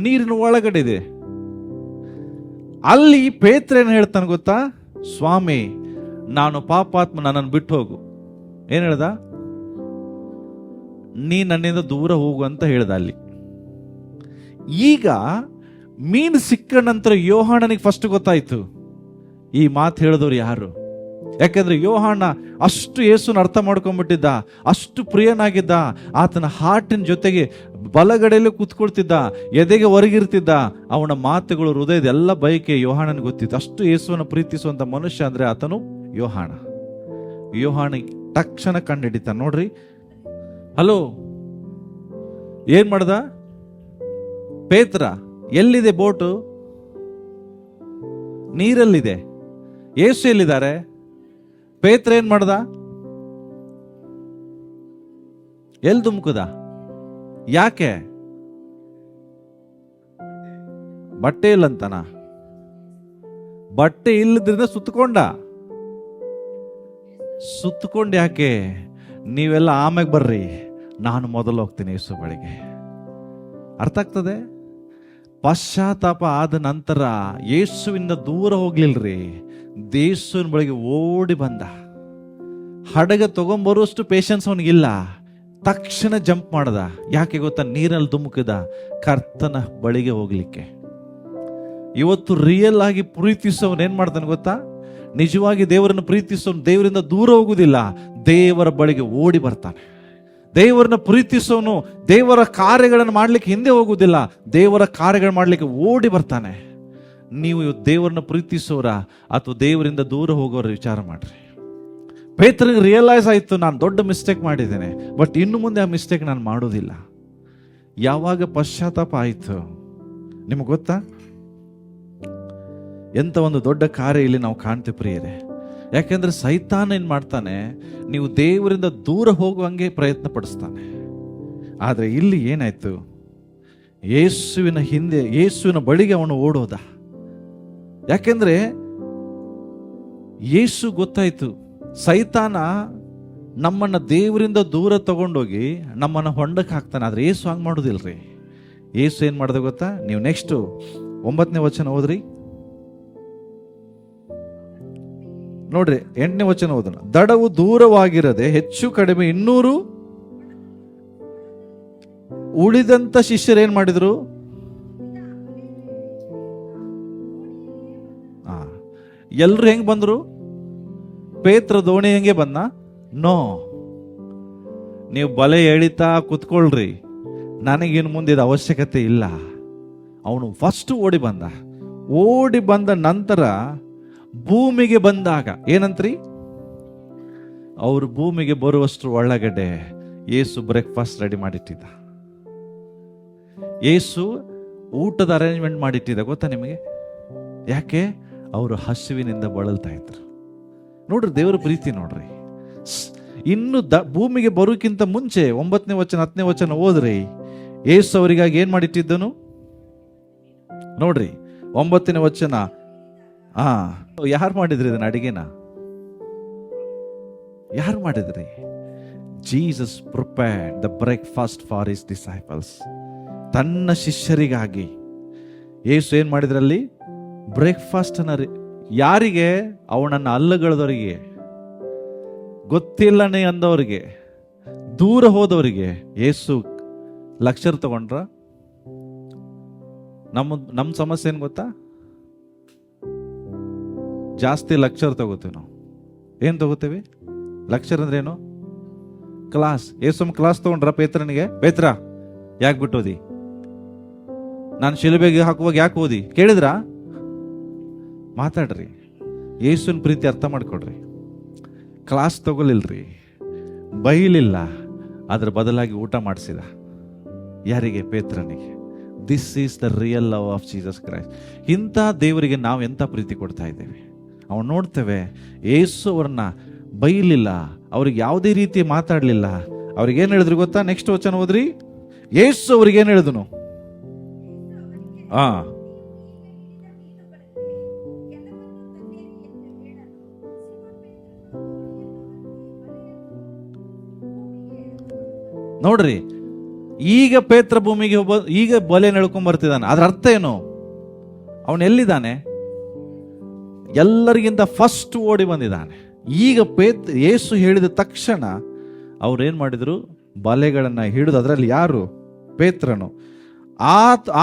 ನೀರಿನ ಒಳಗಡೆ ಇದೆ. ಅಲ್ಲಿ ಪೇತ್ರ ಏನು ಹೇಳ್ತಾನೆ ಗೊತ್ತಾ? ಸ್ವಾಮಿ, ನಾನು ಪಾಪಾತ್ಮ, ನನ್ನನ್ನು ಬಿಟ್ಟು ಹೋಗು. ಏನು ಹೇಳ್ದ? ನೀ ನನ್ನಿಂದ ದೂರ ಹೋಗು ಅಂತ ಹೇಳ್ದ ಅಲ್ಲಿ. ಈಗ ಮೀನು ಸಿಕ್ಕ ನಂತರ ಯೋಹಾನನಿಗೆ ಫಸ್ಟ್ ಗೊತ್ತಾಯ್ತು ಈ ಮಾತು ಹೇಳಿದವರು ಯಾರು. ಯಾಕಂದ್ರೆ ಯೋಹಾನ ಅಷ್ಟು ಯೇಸುನ ಅರ್ಥ ಮಾಡ್ಕೊಂಡ್ಬಿಟ್ಟಿದ್ದ, ಅಷ್ಟು ಪ್ರಿಯನಾಗಿದ್ದ, ಆತನ ಹಾರ್ಟಿನ ಜೊತೆಗೆ ಬಲಗಡೆಯಲ್ಲೂ ಕೂತ್ಕೊಳ್ತಿದ್ದ, ಎದೆಗೆ ಹೊರಗಿರ್ತಿದ್ದ. ಅವನ ಮಾತುಗಳು, ಹೃದಯದ ಎಲ್ಲ ಬಯಕೆ ಯೋಹಾನನಿಗೆ ಗೊತ್ತಿತ್ತು. ಅಷ್ಟು ಯೇಸುವನ್ನು ಪ್ರೀತಿಸುವಂತ ಮನುಷ್ಯ ಅಂದ್ರೆ ಆತನು ಯೋಹಾನ. ಯೋಹಾನಿಗೆ ತಕ್ಷಣ ಕಂಡುಹಿಡಿತ. ನೋಡ್ರಿ, ಹಲೋ, ಏನ್ ಮಾಡ್ದ ಪೇತ್ರ? ಎಲ್ಲಿದೆ ಬೋಟು? ನೀರಲ್ಲಿದೆ. ಯೇಸು ಎಲ್ಲಿದ್ದಾರೆ? ಪೇತ್ರ ಏನ್ ಮಾಡ್ದ? ಎಲ್ಲಿ ಧುಮುಕುದ? ಯಾಕೆ? ಬಟ್ಟೆ ಇಲ್ಲಂತನ? ಬಟ್ಟೆ ಇಲ್ಲದ್ರಿಂದ ಸುತ್ತಕೊಂಡ ಯಾಕೆ? ನೀವೆಲ್ಲ ಆಮೇಲೆ ಬರ್ರಿ, ನಾನು ಮೊದಲು ಹೋಗ್ತೀನಿ ಯೇಸು ಬಳಿಗೆ. ಅರ್ಥ ಆಗ್ತದೆ? ಪಶ್ಚಾತ್ತಾಪ ಆದ ನಂತರ ಯೇಸುವಿಂದ ದೂರ ಹೋಗ್ಲಿಲ್ರಿ, ಯೇಸುವಿನ ಬಳಿಗೆ ಓಡಿ ಬಂದ. ಹಡಗ ತಗೊಂಬರುವಷ್ಟು ಪೇಷನ್ಸ್ ಅವನಿಗಿಲ್ಲ. ತಕ್ಷಣ ಜಂಪ್ ಮಾಡ್ದ. ಯಾಕೆ ಗೊತ್ತಾ? ನೀರಲ್ಲಿ ಧುಮುಕಿದ ಕರ್ತನ ಬಳಿಗೆ ಹೋಗ್ಲಿಕ್ಕೆ. ಇವತ್ತು ರಿಯಲ್ ಆಗಿ ಪ್ರೀತಿಸೋನ್ ಏನ್ ಮಾಡ್ತಾನೆ ಗೊತ್ತಾ? ನಿಜವಾಗಿ ದೇವರನ್ನು ಪ್ರೀತಿಸೋನು ದೇವರಿಂದ ದೂರ ಹೋಗುದಿಲ್ಲ, ದೇವರ ಬಳಿಗೆ ಓಡಿ ಬರ್ತಾನೆ. ದೇವರನ್ನ ಪ್ರೀತಿಸೋನು ದೇವರ ಕಾರ್ಯಗಳನ್ನು ಮಾಡ್ಲಿಕ್ಕೆ ಹಿಂದೆ ಹೋಗುವುದಿಲ್ಲ, ದೇವರ ಕಾರ್ಯಗಳು ಮಾಡ್ಲಿಕ್ಕೆ ಓಡಿ ಬರ್ತಾನೆ. ನೀವು ದೇವರನ್ನ ಪ್ರೀತಿಸೋರ ಅಥವಾ ದೇವರಿಂದ ದೂರ ಹೋಗೋರ ವಿಚಾರ ಮಾಡ್ರಿ. ಪೇತ್ರನಿಗೆ ರಿಯಲೈಸ್ ಆಯ್ತು, ನಾನು ದೊಡ್ಡ ಮಿಸ್ಟೇಕ್ ಮಾಡಿದ್ದೇನೆ, ಬಟ್ ಇನ್ನು ಮುಂದೆ ಆ ಮಿಸ್ಟೇಕ್ ನಾನು ಮಾಡೋದಿಲ್ಲ. ಯಾವಾಗ ಪಶ್ಚಾತ್ತಾಪ ಆಯಿತು ನಿಮಗೆ ಗೊತ್ತಾ? ಎಂತ ಒಂದು ದೊಡ್ಡ ಕಾರ್ಯ ಇಲ್ಲಿ ನಾವು ಕಾಣ್ತೀವಿ ಪ್ರಿಯರೇ. ಯಾಕೆಂದ್ರೆ ಸೈತಾನ ಏನ್ ಮಾಡ್ತಾನೆ, ನೀವು ದೇವರಿಂದ ದೂರ ಹೋಗುವಂಗೆ ಪ್ರಯತ್ನ ಪಡಿಸ್ತಾನೆ. ಆದ್ರೆ ಇಲ್ಲಿ ಏನಾಯ್ತು? ಯೇಸುವಿನ ಹಿಂದೆ, ಯೇಸುವಿನ ಬಳಿಗೆ ಅವನು ಓಡೋದ. ಯಾಕೆಂದ್ರೆ ಯೇಸು ಗೊತ್ತಾಯ್ತು, ಸೈತಾನ ನಮ್ಮನ್ನ ದೇವರಿಂದ ದೂರ ತಗೊಂಡೋಗಿ ನಮ್ಮನ್ನ ಹೊಂಡಕ್ಕೆ ಹಾಕ್ತಾನೆ. ಆದ್ರೆ ಯೇಸು ಹಂಗೆ ಮಾಡೋದಿಲ್ರಿ. ಯೇಸು ಏನ್ ಮಾಡ್ದ ಗೊತ್ತಾ? ನೀವು ನೆಕ್ಸ್ಟ್ 9ನೇ ವಚನ ಓದ್ರಿ. ನೋಡ್ರಿ, 8ನೇ ವಚನ ಓದೋಣ. ದಡವು ದೂರವಾಗಿರದೆ ಹೆಚ್ಚು ಕಡಿಮೆ 200 ಉಳಿದಂತ ಶಿಷ್ಯರು ಏನ್ ಮಾಡಿದ್ರು? ಎಲ್ರು ಹೆಂಗ್ ಬಂದ್ರು? ಪೇತ್ರ ದೋಣಿ ಹೆಂಗೆ ಬಂದ? ನೋ, ನೀವು ಬಲೆ ಎಳಿತಾ ಕುತ್ಕೊಳ್ರಿ, ನನಗಿನ್ನು ಮುಂದೆ ಇದು ಅವಶ್ಯಕತೆ ಇಲ್ಲ. ಅವನು ಫಸ್ಟ್ ಓಡಿ ಬಂದ. ಓಡಿ ಬಂದ ನಂತರ ಭೂಮಿಗೆ ಬಂದಾಗ ಏನಂತ್ರಿ? ಅವರು ಭೂಮಿಗೆ ಬರುವಷ್ಟು ಒಳಗಡೆ ಯೇಸು ಬ್ರೇಕ್ಫಾಸ್ಟ್ ರೆಡಿ ಮಾಡಿಟ್ಟಿದ್ದ. ಯೇಸು ಊಟದ ಅರೇಂಜ್ಮೆಂಟ್ ಮಾಡಿಟ್ಟಿದ್ದ. ಗೊತ್ತಾ ನಿಮಗೆ? ಯಾಕೆ? ಅವರು ಹಸಿವಿನಿಂದ ಬಳಲ್ತಾ ಇದ್ರು. ನೋಡ್ರಿ, ದೇವರ ಪ್ರೀತಿ ನೋಡ್ರಿ. ಇನ್ನು ಭೂಮಿಗೆ ಬರೋಕ್ಕಿಂತ ಮುಂಚೆ 9ನೇ ವಚನ 10ನೇ ವಚನ ಓದ್ರಿ. ಯೇಸು ಅವರಿಗಾಗಿ ಏನ್ ಮಾಡಿಟ್ಟಿದ್ದನು ನೋಡ್ರಿ. 9ನೇ ವಚನ. ಯಾರು ಮಾಡಿದ್ರಿ ಇದನ್ನ? ಅಡಿಗೆನ ಯಾರು ಮಾಡಿದ್ರಿ? Jesus prepared the breakfast for his disciples. ತನ್ನ ಶಿಷ್ಯರಿಗಾಗಿ ಯೇಸು ಏನ್ ಮಾಡಿದ್ರಲ್ಲಿ? ಬ್ರೇಕ್ಫಾಸ್ಟ್ ಅನ್ನ. ಯಾರಿಗೆ? ಅವನನ್ನ ಅಲ್ಲಗಳದವರಿಗೆ, ಗೊತ್ತಿಲ್ಲನೇ ಅಂದವರಿಗೆ, ದೂರ ಹೋದವರಿಗೆ ಯೇಸು ಲಕ್ಷರ್ ತಗೊಂಡ್ರ? ನಮ್ಮ ಸಮಸ್ಯೆ ಏನ್ ಗೊತ್ತಾ? ಜಾಸ್ತಿ ಲೆಕ್ಚರ್ ತಗೋತೀವಿ ನಾವು. ಏನ್ ತಗೋತೀವಿ? ಲೆಕ್ಚರ್ ಅಂದ್ರೆ ಏನು? ಕ್ಲಾಸ್. ಯೇಸು ಕ್ಲಾಸ್ ತಗೊಂಡ್ರ ಪೇತ್ರನಿಗೆ? ಪೇತ್ರ ಯಾಕೆ ಬಿಟ್ಟೋದಿ? ನಾನು ಶಿಲುಬೆಗೆ ಹಾಕುವಾಗ ಯಾಕೆ ಓದಿ ಕೇಳಿದ್ರ? ಮಾತಾಡ್ರಿ. ಯೇಸುವಿನ ಪ್ರೀತಿ ಅರ್ಥ ಮಾಡ್ಕೊಡ್ರಿ. ಕ್ಲಾಸ್ ತಗೊಲಿಲ್ರಿ, ಬೈಲಿಲ್ಲ, ಅದ್ರ ಬದಲಾಗಿ ಊಟ ಮಾಡಿಸಿದ. ಯಾರಿಗೆ? ಪೇತ್ರನಿಗೆ. This is the real love of Jesus Christ. ಇಂಥ ದೇವರಿಗೆ ನಾವು ಎಂಥ ಪ್ರೀತಿ ಕೊಡ್ತಾ ಇದ್ದೇವೆ. ಅವನು ನೋಡ್ತೇವೆ, ಯೇಸು ಅವ್ರನ್ನ ಬೈಲಿಲ್ಲ, ಅವ್ರಿಗೆ ಯಾವುದೇ ರೀತಿ ಮಾತಾಡಲಿಲ್ಲ. ಅವ್ರಿಗೇನು ಹೇಳಿದ್ರು ಗೊತ್ತಾ? ನೆಕ್ಸ್ಟ್ ವಚನ ಓದ್ರಿ. ಯೇಸು ಅವ್ರಿಗೇನು ಹೇಳಿದನು? ನೋಡ್ರಿ, ಈಗ ಪೇತ್ರ ಭೂಮಿಗೆ ಈಗ ಬಲೆ ನಡ್ಕೊಂಡ್ ಬರ್ತಿದ್ದಾನೆ. ಅದ್ರ ಅರ್ಥ ಏನು? ಅವನು ಎಲ್ಲಿದ್ದಾನೆ? ಎಲ್ಲರಿಗಿಂತ ಫಸ್ಟ್ ಓಡಿ ಬಂದಿದ್ದಾನೆ. ಈಗ ಯೇಸು ಹೇಳಿದ ತಕ್ಷಣ ಅವ್ರೇನು ಮಾಡಿದರು, ಬಲೆಗಳನ್ನು ಹಿಡಿದು, ಅದರಲ್ಲಿ ಯಾರು? ಪೇತ್ರನು.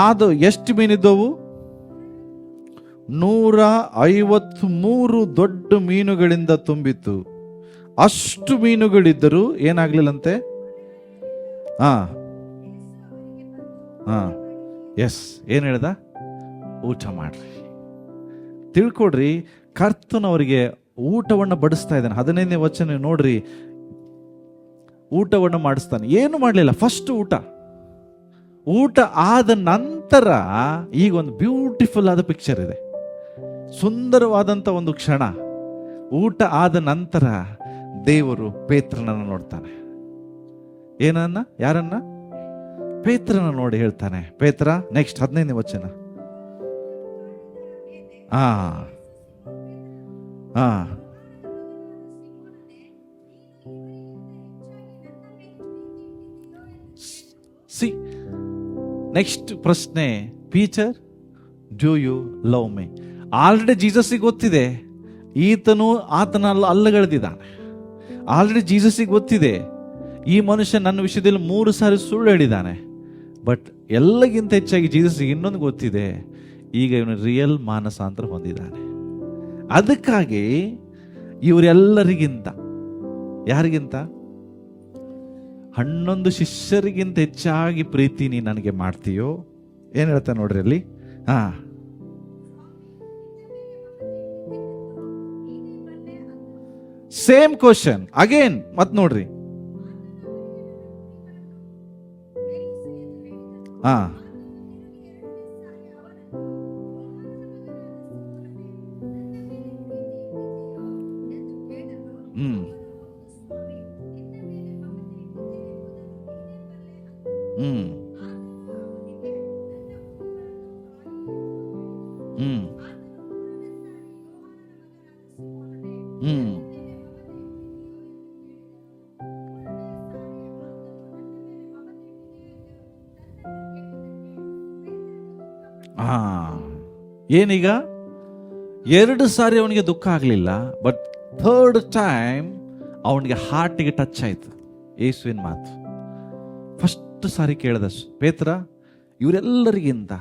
ಅದು ಎಷ್ಟು ಮೀನಿದ್ದವು? 153 ದೊಡ್ಡ ಮೀನುಗಳಿಂದ ತುಂಬಿತ್ತು. ಅಷ್ಟು ಮೀನುಗಳಿದ್ದರೂ ಏನಾಗ್ಲಿಲ್ಲಂತೆ. ಎಸ್, ಏನು ಹೇಳ್ದ? ಊಟ ಮಾಡ್ರಿ, ತಿಳ್ಕೊಡ್ರಿ, ಕರ್ತನವರಿಗೆ ಊಟವನ್ನು ಬಡಿಸ್ತಾ ಇದ್ದಾನೆ. 15ನೇ ವಚನ ನೋಡ್ರಿ, ಊಟವನ್ನು ಮಾಡಿಸ್ತಾನೆ. ಏನು ಮಾಡಲಿಲ್ಲ, ಫಸ್ಟ್ ಊಟ ಆದ ನಂತರ ಈಗ ಒಂದು ಬ್ಯೂಟಿಫುಲ್ ಆದ ಪಿಕ್ಚರ್ ಇದೆ, ಸುಂದರವಾದಂಥ ಒಂದು ಕ್ಷಣ. ಊಟ ಆದ ನಂತರ ದೇವರು ಪೇತ್ರನನ್ನು ನೋಡ್ತಾನೆ. ಏನನ್ನ? ಯಾರನ್ನ? ಪೇತ್ರನ ನೋಡಿ ಹೇಳ್ತಾನೆ, ಪೇತ್ರ, ನೆಕ್ಸ್ಟ್ 15ನೇ ವಚನ. ಸಿ, ನೆಕ್ಸ್ಟ್ ಪ್ರಶ್ನೆ, Peter, do you love me? Already ಜೀಸಸ್ಸಿಗೆ ಗೊತ್ತಿದೆ ಈತನು ಆತನ ಅಲ್ಲಗಳೆದಿದ್ದಾನೆ. ಆಲ್ರೆಡಿ ಜೀಸಸ್ಸಿಗೆ ಗೊತ್ತಿದೆ ಈ ಮನುಷ್ಯ ನನ್ನ ವಿಷಯದಲ್ಲಿ 3 ಸಾರಿ ಸುಳ್ಳು ಹೇಳಿದ್ದಾನೆ. ಬಟ್ ಎಲ್ಲಗಿಂತ ಹೆಚ್ಚಾಗಿ ಜೀಸಸ್ಸಿಗೆ ಇನ್ನೊಂದು ಗೊತ್ತಿದೆ, ಈಗ ಇವನು ರಿಯಲ್ ಮಾನಸಾಂತರ ಹೊಂದಿದ್ದಾನೆ. ಅದಕ್ಕಾಗಿ ಇವರೆಲ್ಲರಿಗಿಂತ, ಯಾರಿಗಿಂತ? 11 ಶಿಷ್ಯರಿಗಿಂತ ಹೆಚ್ಚಾಗಿ ಪ್ರೀತಿ ನೀ ನನಗೆ ಮಾಡ್ತೀಯೋ? ಏನು ಹೇಳ್ತಾ ನೋಡ್ರಿ ಅಲ್ಲಿ. Same question again. ಮತ್ ನೋಡ್ರಿ, ಏನೀಗ 2 ಸಾರಿ ಅವನಿಗೆ ದುಃಖ ಆಗಲಿಲ್ಲ, ಬಟ್ 3rd ಟೈಮ್ ಅವನಿಗೆ ಹಾರ್ಟಿಗೆ ಟಚ್ ಆಯ್ತು ಯೇಸುವಿನ ಮಾತು. ಫಸ್ಟ್ ಸಾರಿ ಕೇಳಿದ, ಪೇತ್ರ, ಇವರೆಲ್ಲರಿಗಿಂತ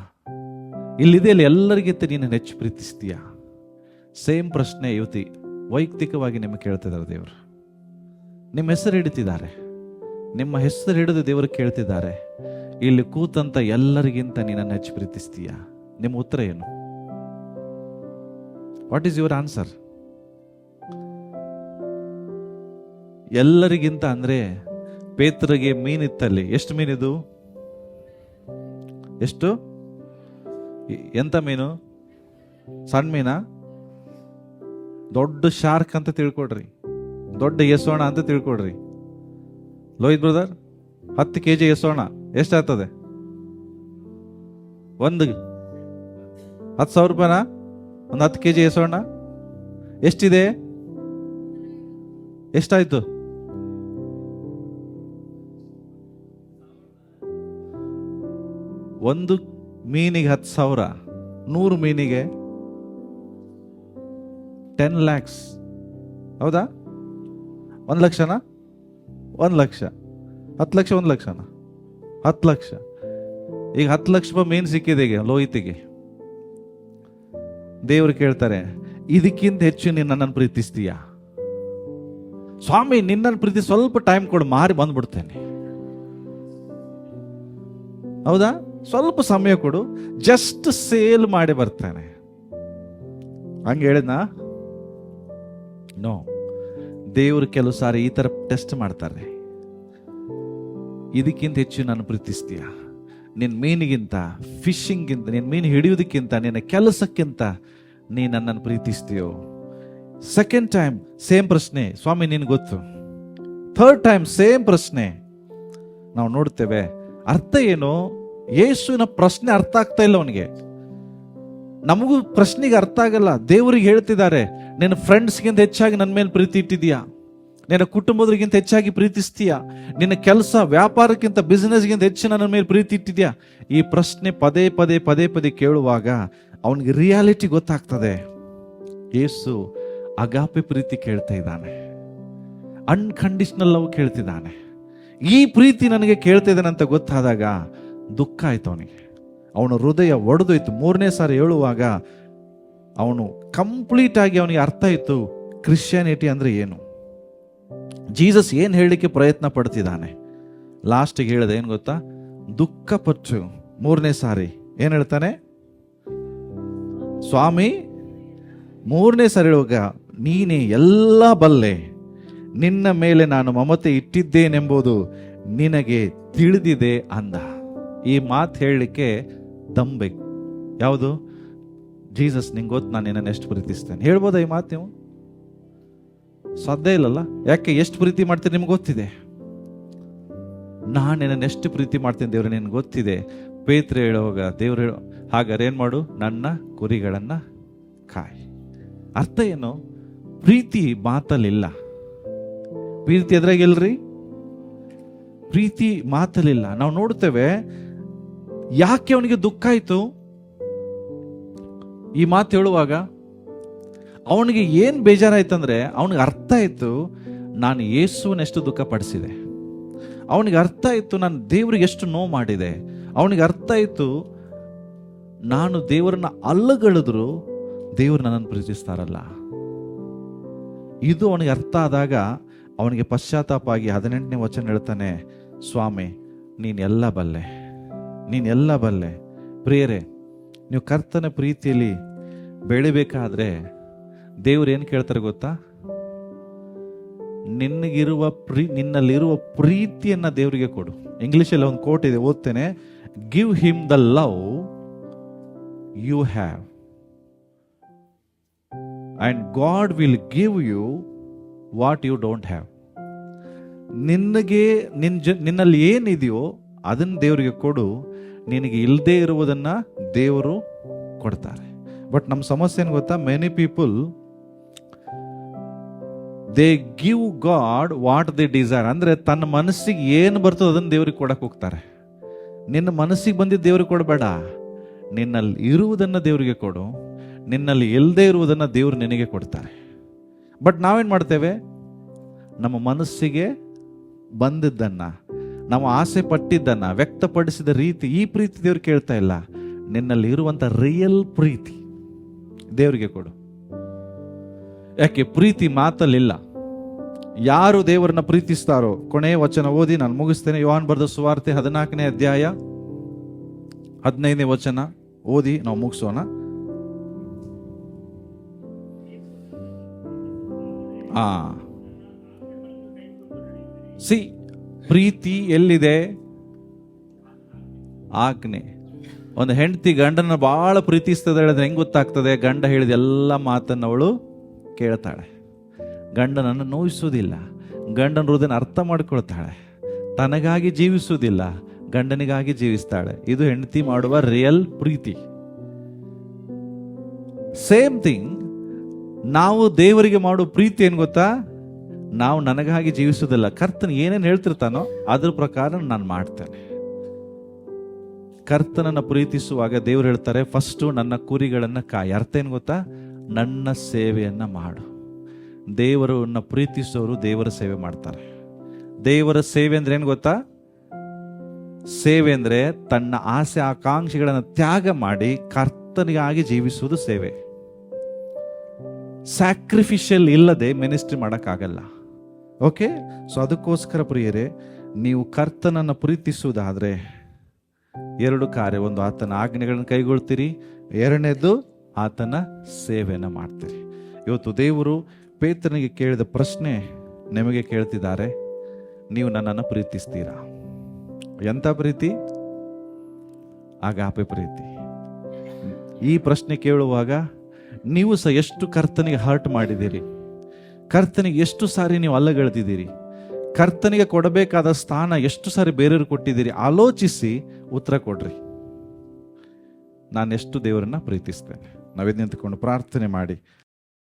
ಇಲ್ಲಿದೆ ಎಲ್ಲರಿಗಿಂತ ನೀನು ಹೆಚ್ಚು ಪ್ರೀತಿಸ್ತೀಯಾ? ಸೇಮ್ ಪ್ರಶ್ನೆ ಇವತ್ತಿ ವೈಯಕ್ತಿಕವಾಗಿ ನಿಮಗೆ ಕೇಳ್ತಿದ್ದಾರೆ ದೇವರು. ನಿಮ್ಮ ಹೆಸರು ಹಿಡಿತಿದ್ದಾರೆ, ನಿಮ್ಮ ಹೆಸರು ಹಿಡಿದು ದೇವರು ಕೇಳ್ತಿದ್ದಾರೆ, ಇಲ್ಲಿ ಕೂತಂತ ಎಲ್ಲರಿಗಿಂತ ನೀನನ್ನು ಹೆಚ್ಚು ಪ್ರೀತಿಸ್ತೀಯಾ? ನಿಮ್ಮ ಉತ್ತರ ಏನು? What is your answer? ಎಲ್ಲರಿಗಿಂತ ಅಂದ್ರೆ ಪೇತ್ರಗೆ ಮೀನಿತ್ತಲ್ಲಿ. ಎಷ್ಟು ಮೀನಿದು? ಎಷ್ಟು? ಎಂತ ಮೀನು? ಸಣ್ಣ ಮೀನ? ದೊಡ್ಡ ಶಾರ್ಕ್ ಅಂತ ತಿಳ್ಕೊಡ್ರಿ, ದೊಡ್ಡ ಎಸೋಣ ಅಂತ ತಿಳ್ಕೊಡ್ರಿ. ಲೋಹಿತ್ ಬ್ರದರ್, 10 kg ಎಸೋಣ ಎಷ್ಟಾಗ್ತದೆ? 10,000 ರೂಪಾಯಿನಾ? ಒಂದು 10 kg ಎಸೋಣ ಎಷ್ಟಿದೆ? ಎಷ್ಟಾಯ್ತು? ಒಂದು ಮೀನಿಗೆ 10,000, 100 ಮೀನಿಗೆ 10 lakhs. ಹೌದಾ? 1 ಲಕ್ಷನಾ? 1 ಲಕ್ಷ. 10 ಲಕ್ಷ 1 ಲಕ್ಷನಾ? 10 ಲಕ್ಷ. ಈಗ 10 ಲಕ್ಷ ರೂಪಾಯಿ ಮೀನು ಸಿಕ್ಕಿದೆ ಈಗ ಲೋಹಿತಿಗೆ. ದೇವರು ಕೇಳ್ತಾರೆ, ಇದಕ್ಕಿಂತ ಹೆಚ್ಚು ನೀನು ನನ್ನನ್ನು ಪ್ರೀತಿಸ್ತೀಯಾ? ಸ್ವಾಮಿ, ನಿನ್ನನ್ನು ಪ್ರೀತಿ ಸ್ವಲ್ಪ ಟೈಮ್ ಕೊಡು, ಮಾರಿ ಬಂದ್ಬಿಡ್ತೇನೆ. ಹೌದಾ? ಸ್ವಲ್ಪ ಸಮಯ ಕೊಡು, ಜಸ್ಟ್ ಸೇಲ್ ಮಾಡಿ ಬರ್ತಾನೆ. ಹಂಗೆ ಹೇಳಿದ್ನಾ? ನೋ. ದೇವರು ಕೆಲವು ಸಾರಿ ಈ ತರ ಟೆಸ್ಟ್ ಮಾಡ್ತಾರೆ. ಇದಕ್ಕಿಂತ ಹೆಚ್ಚು ನಾನು ಪ್ರೀತಿಸ್ತೀಯ? ನಿನ್ನ ಮೀನಿಗಿಂತ, ಫಿಶಿಂಗ್ಗಿಂತ, ನಿನ್ನ ಮೀನು ಹಿಡಿಯೋದಕ್ಕಿಂತ, ನಿನ್ನ ಕೆಲಸಕ್ಕಿಂತ ನೀ ನನ್ನನ್ನು ಪ್ರೀತಿಸ್ತೀಯೋ? ಸೆಕೆಂಡ್ ಟೈಮ್ ಸೇಮ್ ಪ್ರಶ್ನೆ, ಸ್ವಾಮಿ ನಿನ್ಗೆ ಗೊತ್ತು. 3rd ಟೈಮ್ ಸೇಮ್ ಪ್ರಶ್ನೆ. ನಾವು ನೋಡ್ತೇವೆ ಅರ್ಥ ಏನು? ಯೇಸುವಿನ ಪ್ರಶ್ನೆ ಅರ್ಥ ಆಗ್ತಾ ಇಲ್ಲ ಅವನಿಗೆ. ನಮಗೂ ಪ್ರಶ್ನೆಗೆ ಅರ್ಥ ಆಗಲ್ಲ. ದೇವರಿಗೆ ಹೇಳ್ತಿದ್ದಾರೆ, ನಿನ್ನ ಫ್ರೆಂಡ್ಸ್ಗಿಂತ ಹೆಚ್ಚಾಗಿ ನನ್ನ ಮೇಲೆ ಪ್ರೀತಿ ಇಟ್ಟಿದೀಯಾ? ನಿನ್ನ ಕುಟುಂಬದರಿಗಿಂತ ಹೆಚ್ಚಾಗಿ ಪ್ರೀತಿಸ್ತೀಯಾ? ನಿನ್ನ ಕೆಲಸ, ವ್ಯಾಪಾರಕ್ಕಿಂತ, ಬಿಸ್ನೆಸ್ಗಿಂತ ಹೆಚ್ಚು ನನ್ನ ಮೇಲೆ ಪ್ರೀತಿ ಇಟ್ಟಿದ್ಯಾ? ಈ ಪ್ರಶ್ನೆ ಪದೇ ಪದೇ ಕೇಳುವಾಗ ಅವನಿಗೆ ರಿಯಾಲಿಟಿ ಗೊತ್ತಾಗ್ತದೆ. ಯೇಸು ಅಗಾಪೆ ಪ್ರೀತಿ ಕೇಳ್ತಾ ಇದ್ದಾನೆ, ಅನ್ಕಂಡೀಷನಲ್ ಲವ್ ಕೇಳ್ತಿದ್ದಾನೆ. ಈ ಪ್ರೀತಿ ನನಗೆ ಕೇಳ್ತಾ ಇದ್ದಾನೆ ಅಂತ ಗೊತ್ತಾದಾಗ ದುಃಖ ಆಯ್ತು ಅವನಿಗೆ. ಅವನ ಹೃದಯ ಒಡೆದೋಯ್ತು. 3ನೇ ಸಾರಿ ಹೇಳುವಾಗ ಅವನು ಕಂಪ್ಲೀಟ್ ಆಗಿ ಅವನಿಗೆ ಅರ್ಥ ಆಯಿತು ಕ್ರಿಶ್ಚಿಯಾನಿಟಿ ಅಂದರೆ ಏನು, ಜೀಸಸ್ ಏನು ಹೇಳಲಿಕ್ಕೆ ಪ್ರಯತ್ನ ಪಡ್ತಿದ್ದಾನೆ. ಲಾಸ್ಟಿಗೆ ಹೇಳಿದೆ ಏನು ಗೊತ್ತಾ, ದುಃಖಪಟ್ಟು 3ನೇ ಸಾರಿ ಏನು ಹೇಳ್ತಾನೆ, ಸ್ವಾಮಿ 3ನೇ ಸಾರಿ ಹೇಳುವಾಗ ನೀನೇ ಎಲ್ಲ ಬಲ್ಲೆ, ನಿನ್ನ ಮೇಲೆ ನಾನು ಮಮತೆ ಇಟ್ಟಿದ್ದೇನೆಂಬುದು ನಿನಗೆ ತಿಳಿದಿದೆ ಅಂದ. ಈ ಮಾತು ಹೇಳಲಿಕ್ಕೆ ದಂಬೇಕು. ಯಾವುದು? ಜೀಸಸ್ ನಿಂಗೆ ಗೊತ್ತು ನಾನು ನಿನ್ನನ್ನು ಎಷ್ಟು ಪ್ರೀತಿಸ್ತೇನೆ. ಹೇಳ್ಬೋದಾ ಈ ಮಾತು ನೀವು? ಸಾಧ್ಯ ಇಲ್ಲಲ್ಲ. ಯಾಕೆ? ಎಷ್ಟು ಪ್ರೀತಿ ಮಾಡ್ತೀನಿ ನಿಮ್ಗೆ ಗೊತ್ತಿದೆ. ನಾನು ನಿನ್ನನ್ನು ಎಷ್ಟು ಪ್ರೀತಿ ಮಾಡ್ತೀನಿ ದೇವ್ರೆ ನಿನ್ಗೆ ಗೊತ್ತಿದೆ. ಪೇತ್ರ ಹೇಳುವಾಗ ದೇವ್ರು ಹೇಳೋ ಹಾಗಾದ್ರೆ ಏನು ಮಾಡು, ನನ್ನ ಕುರಿಗಳನ್ನು ಕಾಯಿ. ಅರ್ಥ ಏನು? ಪ್ರೀತಿ ಮಾತಲ್ಲಿಲ್ಲ. ಪ್ರೀತಿ ಎದ್ರಾಗಿಲ್ರಿ, ಪ್ರೀತಿ ಮಾತಲ್ಲಿಲ್ಲ. ನಾವು ನೋಡ್ತೇವೆ ಯಾಕೆ ಅವನಿಗೆ ದುಃಖ ಆಯ್ತು ಈ ಮಾತು ಹೇಳುವಾಗ. ಅವನಿಗೆ ಏನು ಬೇಜಾರಾಯ್ತಂದ್ರೆ ಅವನಿಗೆ ಅರ್ಥ ಆಯ್ತು ನಾನು ಯೇಸುವನ್ನೆಷ್ಟು ದುಃಖ ಪಡಿಸಿದೆ. ಅವನಿಗೆ ಅರ್ಥ ಆಯ್ತು ನಾನು ದೇವರಿಗೆ ಎಷ್ಟು ನೋವು ಮಾಡಿದೆ. ಅವನಿಗೆ ಅರ್ಥ ಆಯ್ತು ನಾನು ದೇವರನ್ನ ಅಲ್ಲಗಳಿದ್ರು ದೇವರು ನನ್ನನ್ನು ಪ್ರೀತಿಸ್ತಾರಲ್ಲ. ಇದು ಅವನಿಗೆ ಅರ್ಥ ಆದಾಗ ಅವನಿಗೆ ಪಶ್ಚಾತ್ತಾಪ ಆಗಿ 18ನೇ ವಚನ ಹೇಳ್ತಾನೆ, ಸ್ವಾಮಿ ನೀನೆಲ್ಲ ಬಲ್ಲೆ, ನೀನೆಲ್ಲ ಬಲ್ಲೆ. ಪ್ರಿಯರೇ, ನೀವು ಕರ್ತನ ಪ್ರೀತಿಯಲ್ಲಿ ಬೆಳಿಬೇಕಾದ್ರೆ ದೇವ್ರು ಏನು ಕೇಳ್ತಾರೆ ಗೊತ್ತಾ? ನಿನ್ನಲ್ಲಿರುವ ಪ್ರೀತಿಯನ್ನ ದೇವರಿಗೆ ಕೊಡು. ಇಂಗ್ಲಿಷಲ್ಲಿ ಒಂದು ಕೋಟ್ ಇದೆ, ಓದ್ತೇನೆ. Give him the love you have and God will give you what you don't have. ನಿನ್ನಲ್ಲಿ ಏನಿದೆಯೋ ಅದನ್ನು ದೇವರಿಗೆ ಕೊಡು, ನಿನಗೆ ಇಲ್ಲದೆ ಇರುವುದನ್ನ ದೇವರು ಕೊಡ್ತಾರೆ. ಬಟ್ ನಮ್ಮ ಸಮಸ್ಯೆ ಏನು ಗೊತ್ತಾ? Many people they give God what they desire. ಅಂದ್ರೆ ತನ್ನ ಮನಸ್ಸಿಗೆ ಏನು ಬರ್ತದೆ ಅದನ್ನು ದೇವರಿಗೆ ಕೊಡಕ್ಕೆ ಹೋಗ್ತಾರೆ. ನಿನ್ನ ಮನಸ್ಸಿಗೆ ಬಂದಿದ್ದು ದೇವರಿಗೆ ಕೊಡಬೇಡ, ನಿನ್ನಲ್ಲಿ ಇರುವುದನ್ನು ದೇವರಿಗೆ ಕೊಡು. ನಿನ್ನಲ್ಲಿ ಇಲ್ಲದೆ ಇರುವುದನ್ನು ದೇವರು ನಿನಗೆ ಕೊಡ್ತಾರೆ. ಬಟ್ ನಾವೇನು ಮಾಡ್ತೇವೆ? ನಮ್ಮ ಮನಸ್ಸಿಗೆ ಬಂದಿದ್ದನ್ನ, ನಾವು ಆಸೆ ಪಟ್ಟಿದ್ದನ್ನ ವ್ಯಕ್ತಪಡಿಸಿದ ರೀತಿ, ಈ ಪ್ರೀತಿ ದೇವ್ರು ಕೇಳ್ತಾ ಇಲ್ಲ. ನಿನ್ನಲ್ಲಿ ಇರುವಂತ ರಿಯಲ್ ಪ್ರೀತಿ ದೇವರಿಗೆ ಕೊಡು. ಯಾಕೆ? ಪ್ರೀತಿ ಮಾತಲ್ಲಿಲ್ಲ. ಯಾರು ದೇವರನ್ನ ಪ್ರೀತಿಸ್ತಾರೋ, ಕೊನೆಯ ವಚನ ಓದಿ ನಾನು ಮುಗಿಸ್ತೇನೆ. ಯೋಹಾನ್ ಬರೆದ ಸುವಾರ್ತೆ 14ನೇ ಅಧ್ಯಾಯ 15ನೇ ವಚನ ಓದಿ ನಾವು ಮುಗಿಸೋಣ. ಪ್ರೀತಿ ಎಲ್ಲಿದೆ? ಆಜ್ಞೆ. ಒಂದು ಹೆಂಡತಿ ಗಂಡನ ಬಹಳ ಪ್ರೀತಿಸ್ತದೆ ಹೇಳಿದ್ರೆ ಹೆಂಗೆ ಗೊತ್ತಾಗ್ತದೆ? ಗಂಡ ಹೇಳಿದ ಎಲ್ಲ ಮಾತನ್ನು ಅವಳು ಕೇಳ್ತಾಳೆ. ಗಂಡನನ್ನು ನೋಯಿಸುವುದಿಲ್ಲ, ಗಂಡನ ಹೃದಯನ ಅರ್ಥ ಮಾಡ್ಕೊಳ್ತಾಳೆ, ತನಗಾಗಿ ಜೀವಿಸುವುದಿಲ್ಲ, ಗಂಡನಿಗಾಗಿ ಜೀವಿಸ್ತಾಳೆ. ಇದು ಹೆಂಡತಿ ಮಾಡುವ ರಿಯಲ್ ಪ್ರೀತಿ. ಸೇಮ್ ಥಿಂಗ್ ನಾವು ದೇವರಿಗೆ ಮಾಡುವ ಪ್ರೀತಿ ಏನು ಗೊತ್ತಾ? ನಾವು ನನಗಾಗಿ ಜೀವಿಸುವುದಿಲ್ಲ, ಕರ್ತನ ಏನೇನು ಹೇಳ್ತಿರ್ತಾನೋ ಅದ್ರ ಪ್ರಕಾರ ನಾನು ಮಾಡ್ತೇನೆ. ಕರ್ತನನ್ನು ಪ್ರೀತಿಸುವಾಗ ದೇವರು ಹೇಳ್ತಾರೆ, ಫಸ್ಟು ನನ್ನ ಕುರಿಗಳನ್ನು ಕಾಯಿ. ಅರ್ಥ ಏನು ಗೊತ್ತಾ? ನನ್ನ ಸೇವೆಯನ್ನ ಮಾಡು. ದೇವರನ್ನ ಪ್ರೀತಿಸೋರು ದೇವರ ಸೇವೆ ಮಾಡ್ತಾರೆ. ದೇವರ ಸೇವೆ ಅಂದ್ರೆ ಏನು ಗೊತ್ತಾ? ಸೇವೆ ಅಂದ್ರೆ ತನ್ನ ಆಸೆ ಆಕಾಂಕ್ಷೆಗಳನ್ನು ತ್ಯಾಗ ಮಾಡಿ ಕರ್ತನಿಗಾಗಿ ಜೀವಿಸುವುದು ಸೇವೆ. ಸ್ಯಾಕ್ರಿಫಿಷಿಯಲ್ ಇಲ್ಲದೆ ಮಿನಿಸ್ಟ್ರಿ ಮಾಡೋಕ್ಕಾಗಲ್ಲ. ಓಕೆ, ಸೊ ಅದಕ್ಕೋಸ್ಕರ ಪ್ರಿಯರೇ, ನೀವು ಕರ್ತನನ್ನು ಪ್ರೀತಿಸುವುದಾದ್ರೆ 2 ಕಾರ್ಯ. ಒಂದು, ಆತನ ಆಜ್ಞೆಗಳನ್ನು ಕೈಗೊಳ್ತೀರಿ. 2ನೇದು, ಆತನ ಸೇವೆಯನ್ನು ಮಾಡ್ತೀರಿ. ಇವತ್ತು ದೇವರು ಪೇತ್ರನಿಗೆ ಕೇಳಿದ ಪ್ರಶ್ನೆ ನಿಮಗೆ ಕೇಳ್ತಿದ್ದಾರೆ, ನೀವು ನನ್ನನ್ನು ಪ್ರೀತಿಸ್ತೀರಾ? ಎಂಥ ಪ್ರೀತಿ? ಅಗಾಪೆ ಪ್ರೀತಿ. ಈ ಪ್ರಶ್ನೆ ಕೇಳುವಾಗ ನೀವು ಸಹ ಎಷ್ಟು ಕರ್ತನಿಗೆ ಹರ್ಟ್ ಮಾಡಿದ್ದೀರಿ, ಕರ್ತನಿಗೆ ಎಷ್ಟು ಸಾರಿ ನೀವು ಅಲ್ಲಗೆಳೆದಿದ್ದೀರಿ, ಕರ್ತನಿಗೆ ಕೊಡಬೇಕಾದ ಸ್ಥಾನ ಎಷ್ಟು ಸಾರಿ ಬೇರೆಯವರು ಕೊಟ್ಟಿದ್ದೀರಿ. ಆಲೋಚಿಸಿ ಉತ್ತರ ಕೊಡ್ರಿ. ನಾನು ಎಷ್ಟು ದೇವರನ್ನ ಪ್ರೀತಿಸ್ತೇನೆ. ನಾವೆದ್ದು ನಿಂತುಕೊಂಡು ಪ್ರಾರ್ಥನೆ ಮಾಡಿ